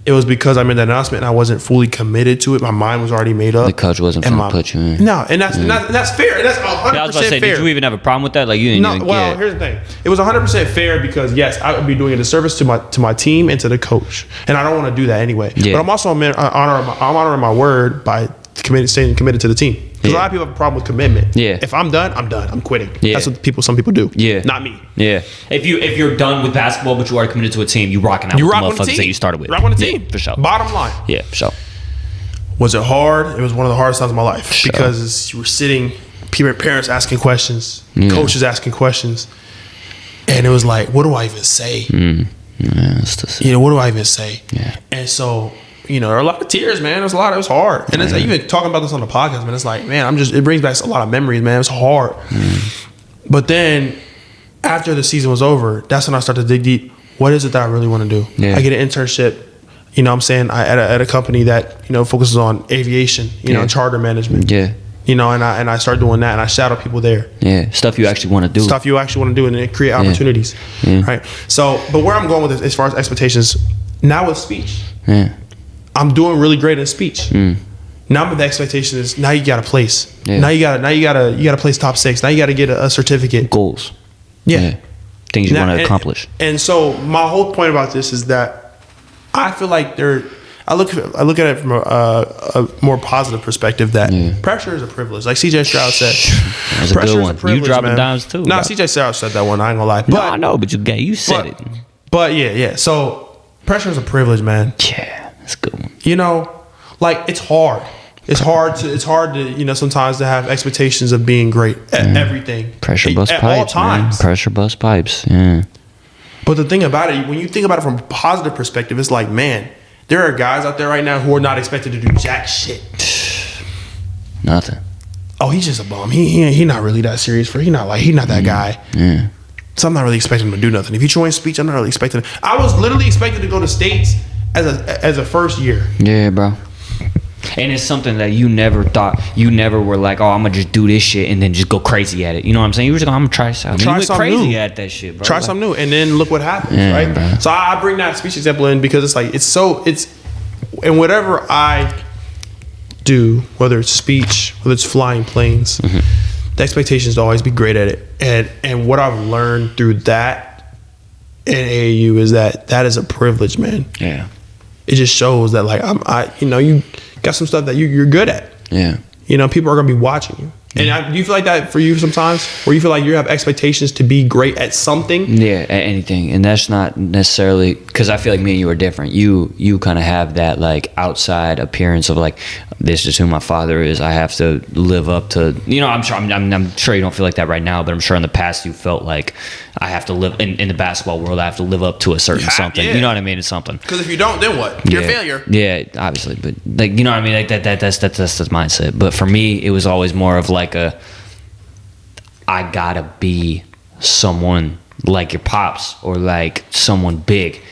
It was because I made that announcement and I wasn't fully committed to it. My mind was already made up. The coach wasn't going to put you in. No, and that's fair. That's 100% I was about to say, fair. did you even have a problem with that? Like, you didn't even get here's the thing. It was 100% fair because, yes, I would be doing a disservice to my team and to the coach. And I don't want to do that anyway. Yeah. But I'm also honoring my word by staying committed to the team. Because a lot of people have a problem with commitment. Yeah. If I'm done, I'm done. I'm quitting. Yeah. That's what some people do. Yeah. Not me. Yeah. If you're done with basketball but you are committed to a team, you rocking out with the motherfuckers that you started with. Rock on the team. Yeah, for sure. Bottom line. Yeah, for sure. Was it hard? It was one of the hardest times of my life. Sure. Because you were sitting, parents asking questions, coaches asking questions. And it was like, what do I even say? What do I even say? Yeah. And so, there are a lot of tears, man. It was hard. And it's even talking about this on the podcast, man. It's like, man, it brings back a lot of memories, man. It was hard. But then after the season was over, that's when I started to dig deep. What is it that I really want to do? Yeah. I get an internship, I'm saying, at a company that, focuses on aviation, and charter management. Yeah. And I started doing that, and I shadow people there. Yeah, stuff you actually want to do. Stuff you actually want to do, and it create opportunities. Right? So, but where I'm going with this, as far as expectations, now with speech. Yeah. I'm doing really great in speech. Now the expectation is now you got a place. Yeah. Now you gotta place top 6. Now you gotta get a certificate. Goals. Yeah. Things you want to accomplish. And so my whole point about this is that I feel like I look at it from a more positive perspective that pressure is a privilege. Like CJ Stroud said. That's a good one. You dropping dimes too. No, CJ Stroud said that one. I ain't gonna lie. But I know, but you said it. But yeah. So pressure is a privilege, man. Yeah. That's a good one. It's hard. It's hard to sometimes to have expectations of being great at everything. Pressure bust at pipes, all times. Man. Pressure bust pipes. Yeah. But the thing about it, when you think about it from a positive perspective, it's like, man, there are guys out there right now who are not expected to do jack shit. Nothing. Oh, he's just a bum. He not really that serious for. He not that guy. Yeah. So I'm not really expecting him to do nothing. If he joins speech, I'm not really expecting him. I was literally expected to go to States as a first year. Yeah, bro. And it's something that you never were like, oh, I'm gonna just do this shit and then just go crazy at it. You know what I'm saying? You were just like, I'm gonna try something. You went crazy new. at that shit, bro. Try something new, and then look what happens, right? Bro. So I bring that speech example in because it's like and whatever I do, whether it's speech, whether it's flying planes, the expectation is to always be great at it. And what I've learned through that in AAU is that is a privilege, man. Yeah. It just shows that you got some stuff that you're good at. Yeah. People are gonna be watching you. And do you feel like that for you sometimes, where you feel like you have expectations to be great at something? Yeah, at anything, and that's not necessarily because I feel like me and you are different. You kind of have that like outside appearance of like, this is who my father is. I have to live up to. I'm sure you don't feel like that right now, but I'm sure in the past you felt like I have to live in the basketball world. I have to live up to a certain something. Yeah. You know what I mean? It's something. Because if you don't, then what? You're a failure. Yeah, obviously, but like you know what I mean? Like that's the mindset. But for me, it was always more of like I gotta be someone like your pops or like someone big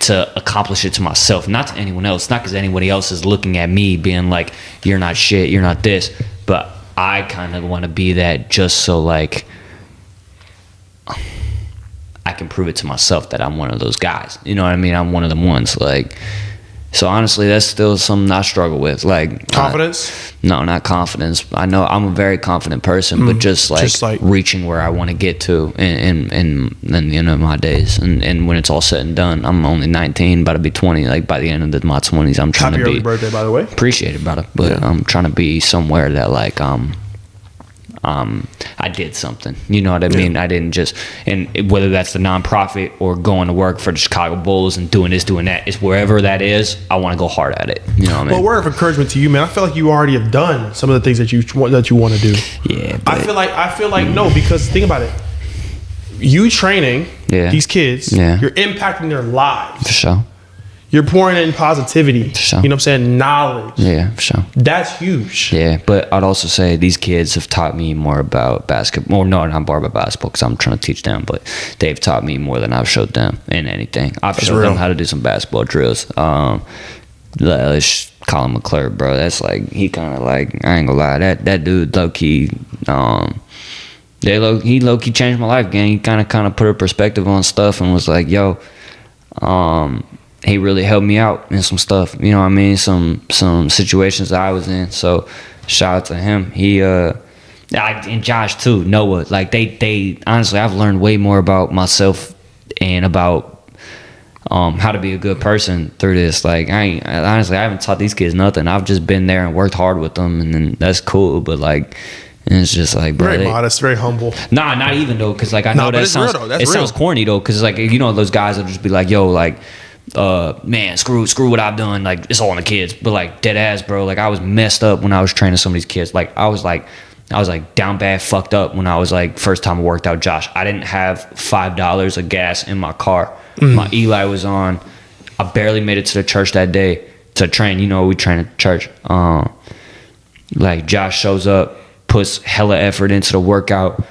to accomplish it to myself, not to anyone else. Not because anybody else is looking at me being like, you're not shit, you're not this. But I kind of want to be that just so like I can prove it to myself that I'm one of those guys. You know what I mean? I'm one of them ones. Like, so honestly, that's still something I struggle with. Like confidence? No, not confidence. I know I'm a very confident person, but just like reaching where I want to get to in the end of my days. And when it's all said and done, I'm only 19, about to be 20. Like by the end of my 20s, I'm trying to be. Happy early birthday, by the way. Appreciate it, brother. But I'm trying to be somewhere that like I did something. You know what I mean? I didn't just, and whether that's the nonprofit or going to work for the Chicago Bulls and doing this, doing that, it's wherever that is, I want to go hard at it. You know what I mean? Well, word of encouragement to you, man. I feel like you already have done some of the things that you want to do. Yeah. But I feel like no, because think about it. You training these kids, you're impacting their lives. For sure. You're pouring in positivity. Sure. You know what I'm saying? Knowledge. Yeah, for sure. That's huge. Yeah, but I'd also say these kids have taught me more about basketball. Well, no, not more about basketball because I'm trying to teach them, but they've taught me more than I've showed them in anything. I've showed them how to do some basketball drills. Let's call him McClure, bro. That's like, he kind of like, I ain't gonna lie, that dude low key, he low key changed my life, gang. He kind of put a perspective on stuff and was like, yo, he really helped me out in some stuff. You know what I mean? Some situations that I was in. So shout out to him. He and Josh too, Noah. Like they honestly, I've learned way more about myself and about how to be a good person through this. Like I haven't taught these kids nothing. I've just been there and worked hard with them, and then that's cool. But like, and it's just like, bro, very modest, very humble. Nah, not even though, because like I know that sounds real, it sounds corny though, because like, you know, those guys will just be like, yo, like, man, screw what I've done. Like, it's all on the kids. But like, dead ass, bro. Like, I was messed up when I was training some of these kids. Like, I was like down bad, fucked up when I was like first time I worked out Josh. I didn't have $5 of gas in my car. My Eli was on. I barely made it to the church that day to train. You know, we train at church. Like, Josh shows up, puts hella effort into the workout,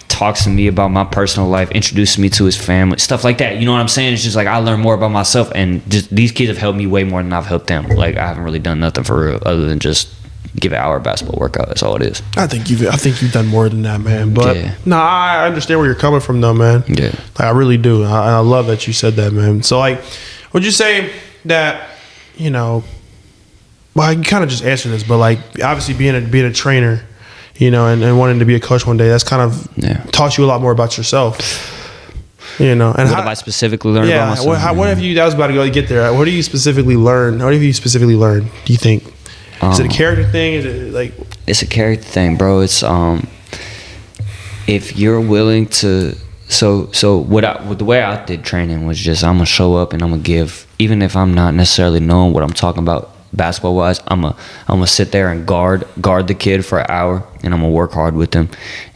talks to me about my personal life, introduces me to his family, stuff like that. You know what I'm saying? It's just like, I learned more about myself, and just these kids have helped me way more than I've helped them. Like, I haven't really done nothing for real other than just give an hour basketball workout. That's all it is. I think you've done more than that, man. But yeah. I understand where you're coming from, though, man. Yeah, like, I really do. I love that you said that, man. So, like, would you say that, you know, well, you kind of just answered this, but like, obviously being a trainer, you know, and wanting to be a coach one day, that's kind of taught you a lot more about yourself. You know, and what have I specifically learned about myself? What have you? That was about to get there. What do you specifically learn? What have you specifically learned? Do you think? Is it a character thing? Is it like? It's a character thing, bro. It's if you're willing to. So the way I did training was just, I'm gonna show up and I'm gonna give, even if I'm not necessarily knowing what I'm talking about basketball wise. I'm gonna sit there and guard the kid for an hour, and I'm gonna work hard with him.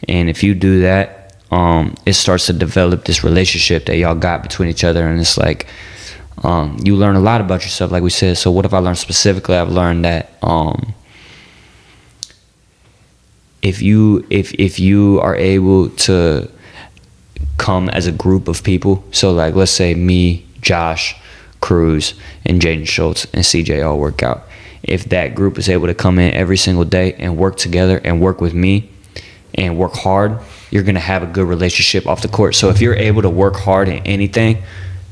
And if you do that, it starts to develop this relationship that y'all got between each other, and it's like, you learn a lot about yourself, like we said. So what have I learned specifically? I've learned that if you are able to come as a group of people, so like, let's say me, Josh, Cruz, and Jaden Schultz and CJ all work out. If that group is able to come in every single day and work together and work with me and work hard, you're gonna have a good relationship off the court. So if you're able to work hard in anything,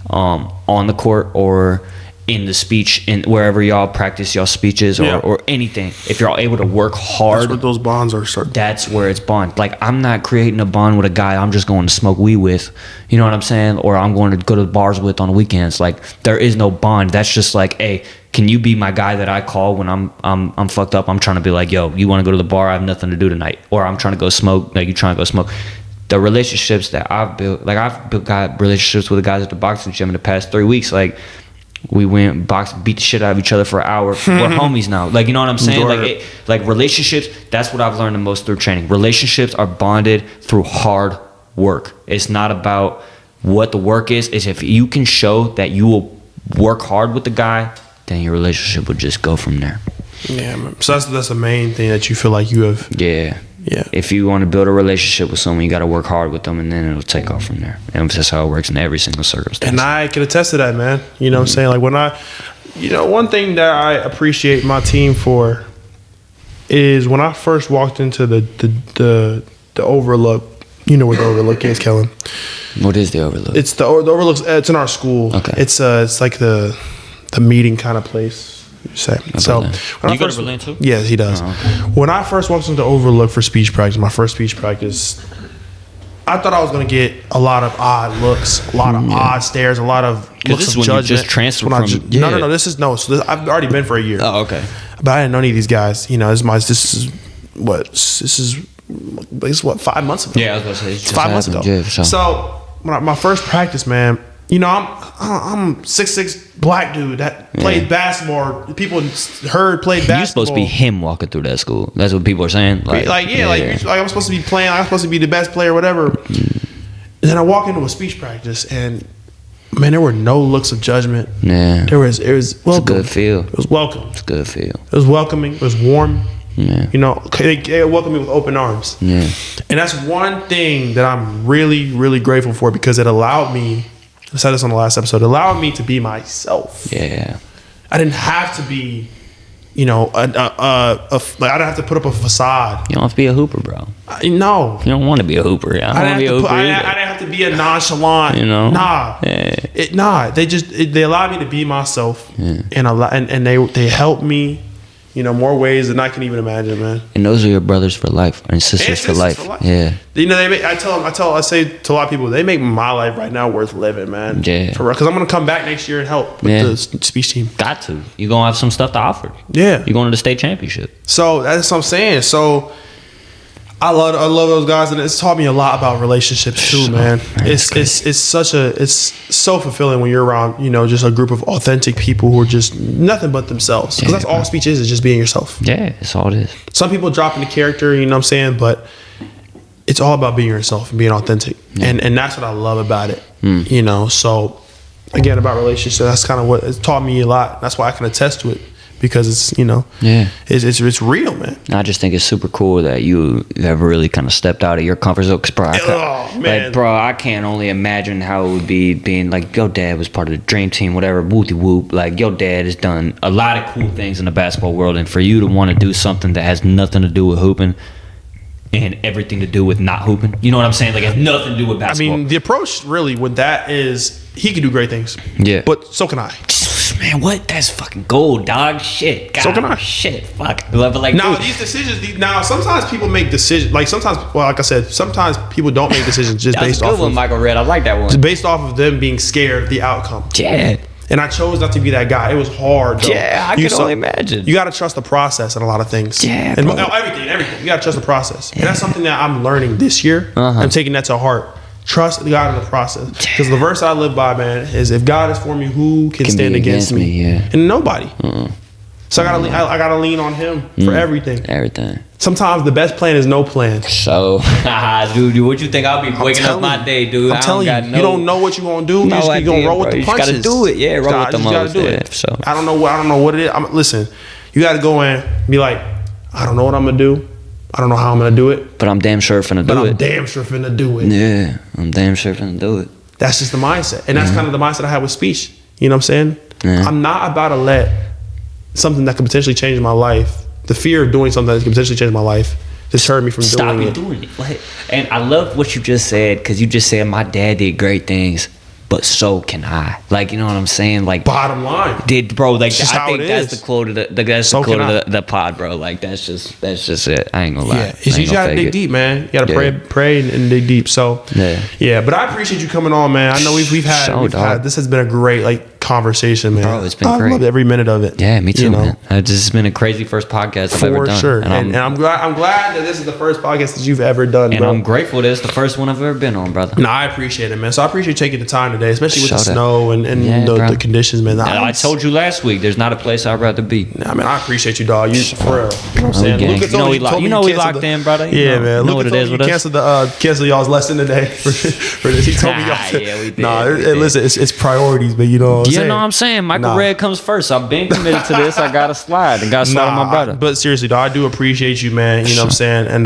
on the court or in the speech, in wherever y'all practice y'all speeches or anything, if you're all able to work hard, that's what those bonds are. That's where it's bond. Like, I'm not creating a bond with a guy I'm just going to smoke weed with, you know what I'm saying, or I'm going to go to the bars with on the weekends. Like, there is no bond. That's just like, hey, can you be my guy that I call when I'm fucked up? I'm trying to be like, yo, you want to go to the bar? I have nothing to do tonight. Or I'm trying to go smoke. Like, you trying to go smoke. The relationships that I've built, like, got relationships with the guys at the boxing gym in the past 3 weeks. Like, we went beat the shit out of each other for an hour. We're homies now. Like, you know what I'm saying? Like relationships, that's what I've learned the most through training. Relationships are bonded through hard work. It's not about what the work is. It's if you can show that you will work hard with the guy, then your relationship will just go from there. Yeah, man. So that's the main thing that you feel like you have. Yeah. If you want to build a relationship with someone, you got to work hard with them, and then it'll take off from there. And that's how it works in every single circumstance. And I can attest to that, man. You know what I'm saying? Like, when one thing that I appreciate my team for is when I first walked into the Overlook. You know what the Overlook is, Kellen? What is the Overlook? It's the Overlook. It's in our school. Okay. It's like the meeting kind of place. Say. So when you go to Berlin too? Yes, he does. When I first walked into Overlook for speech practice, my first speech practice, I thought I was going to get a lot of odd looks, a lot of odd stares, a lot of looks of judgment. You just transferred from. No. This is I've already been for a year. Oh, okay. But I didn't know any of these guys. You know, this is what 5 months ago. Yeah, I was going to say it's 5 months ago. Yeah, sure. So when my first practice, man. You know, I'm 6'6" black dude that played basketball. People played basketball. You're supposed to be him walking through that school. That's what people are saying. Like I'm supposed to be playing. I'm supposed to be the best player, whatever. And then I walk into a speech practice, and man, there were no looks of judgment. Yeah. It was welcome. It's a good feel. It was welcome. It's a good feel. It was welcoming. It was warm. Yeah. You know, they welcomed me with open arms. Yeah. And that's one thing that I'm really, really grateful for, because it allowed me, I said this on the last episode, it allowed me to be myself. Yeah. I didn't have to be, you know, like I don't have to put up a facade. You don't have to be a hooper, bro. No. You don't want to be a hooper. I don't want to be a hooper I either. didn't have to be a nonchalant. You know? Nah. Yeah. They allowed me to be myself. And they helped me, you know, more ways than I can even imagine, man. And those are your brothers for life and sisters for life. Yeah. You know, I say to a lot of people, they make my life right now worth living, man. Yeah. Because I'm gonna come back next year and help with the speech team. Got to. You're going to have some stuff to offer. Yeah. You're going to the state championship. So that's what I'm saying. So I love those guys, and it's taught me a lot about relationships too, man. It's so fulfilling when you're around, you know, just a group of authentic people who are just nothing but themselves. Because that's all speech is just being yourself. Yeah, that's all it is. Some people drop into character, you know what I'm saying, but it's all about being yourself and being authentic. And that's what I love about it. You know, so again, about relationships, that's kind of what it's taught me a lot. That's why I can attest to it. Because it's, you know, it's real, man. I just think it's super cool that you have really kind of stepped out of your comfort zone. 'Cause, bro, Man. bro, I can't only imagine how it would be being like your dad was part of the dream team, whatever, whoopty whoop. Like your dad has done a lot of cool things in the basketball world, and for you to want to do something that has nothing to do with hooping and everything to do with not hooping, you know what I'm saying? Like it has nothing to do with basketball. I mean, the approach really with that is he can do great things. Yeah. But so can I. Man, what? That's fucking gold, dog. Shit. God, So can I. Shit. Fuck. But like, Now, dude, these decisions, now sometimes people make decisions, like sometimes, well, like I said, sometimes people don't make decisions just that was based a good off one, of, Michael Red. I like that one. just based off of them being scared of the outcome. Yeah. And I chose not to be that guy. It was hard, though. Yeah, I can only imagine. You got to trust the process in a lot of things. Yeah, and bro. everything. You got to trust the process, and that's something that I'm learning this year. I'm taking that to heart. Trust God in the process, because the verse I live by, man, is if God is for me, who can stand be against me? Yeah. And nobody. So I gotta lean on Him for everything. Everything. Sometimes the best plan is no plan. So, dude, what you think? I'll be waking up my day, dude. I'm telling you, you don't know what you're gonna do. No You just idea, gonna roll bro. with the You just punches. gotta do it. Yeah, roll with the You gotta moves, do yeah, it. so. I don't know what it is. Listen, you gotta go in, be like, I don't know what I'm gonna do. I don't know how I'm gonna do it, But I'm damn sure finna but do I'm it. damn sure finna do it. Yeah, I'm damn sure finna do it. That's just the mindset, and that's kind of the mindset I have with speech. You know what I'm saying? Yeah. I'm not about to let something that could potentially change my life, the fear of doing something that could potentially change my life, deter me from Stop doing you it. doing it. Like, and I love what you just said, because you just said my dad did great things, but so can I. Like, you know what I'm saying? Like, Bottom line. bro, like, just I how think it that's is. the quote of that's So the quote can I. of the pod, bro. Like, that's just it. I ain't gonna lie. Yeah, I it's, ain't you gonna gotta fake dig it. deep, man. You gotta Yeah. pray and dig deep. So Yeah. But I appreciate you coming on, man. I know we've had this has been a great conversation, man. Bro, it's been I great. loved every minute of it. Yeah, me too, You know? man. This has been a crazy first podcast I've ever For done. sure, And I'm glad that this is the first podcast that you've ever done, and bro. I'm grateful that it's the first one I've ever been on, brother. No, I appreciate it, man. So I appreciate you taking the time today, especially with the Shout out. snow and Yeah, bro. the conditions, man. And I told you last week, there's not a place I'd rather be. Nah, man, I appreciate you, dog. You for real. You know what I'm saying? gang. Luka You know told we told me we canceled locked in, brother. You Yeah, know- man. you know Luka what it told is me with you us. cancel y'all's lesson today for this. He told me y'all. Yeah, we did. Nah, We did. listen, it's priorities, but you know what I'm You saying? know what I'm saying? Michael Nah. Red comes first. I've been committed to this. I gotta slide and gotta slide on my brother. But seriously, though, I do appreciate you, man. You know what I'm saying? And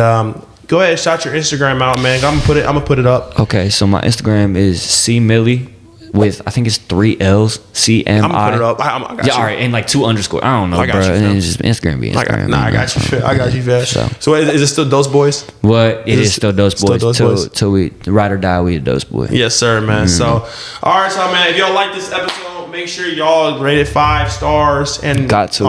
go ahead, shout your Instagram out, man. I'm gonna put it up. Okay, so my Instagram is CMilly with I think it's 3 L's. CMI. I'm gonna put it up. I got Yeah, you. all right, and like 2 underscore. I don't know, I got bro. you, fam. And it's just Instagram be Instagram. I got you. I got you, fam. So is it still Those Boys? What? It is still Dose still Boys. Dose Boys? Till we ride or die, we a Dose Boy. Yes, sir, man. So, all right, so man, if y'all like this episode, make sure y'all rate it 5 stars and Got to,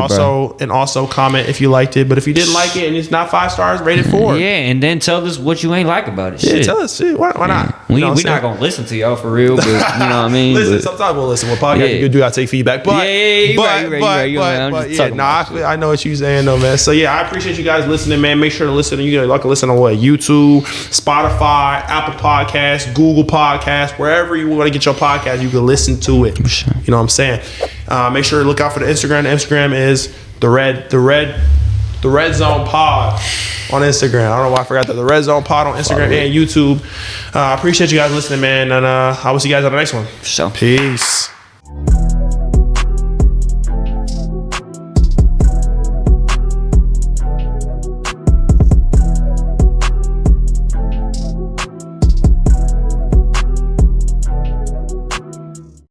also comment if you liked it. But if you didn't like it and it's not 5 stars, rate it 4. Yeah, and then tell us what you ain't like about it. Yeah, Shit. tell us. Shit, why not? We You know what I'm not saying? gonna listen to y'all for real, but you know what I mean. Listen, But- sometimes we'll listen. We'll podcast. Yeah. You do gotta take feedback, but you right, you right, man. I'm but just yeah, talking nah, about shit. I know what you're saying though, man. So yeah, I appreciate you guys listening, man. Make sure to listen. You can listen on YouTube, Spotify, Apple Podcasts, Google Podcasts, wherever you want to get your podcast, you can listen to it. Sure. You know what I'm saying? Make sure to look out for the Instagram. The Instagram is the red The Red Zone Pod on Instagram. I don't know why I forgot that. The Red Zone Pod on Instagram and YouTube. I appreciate you guys listening, man. And I will see you guys on the next one. So. Peace.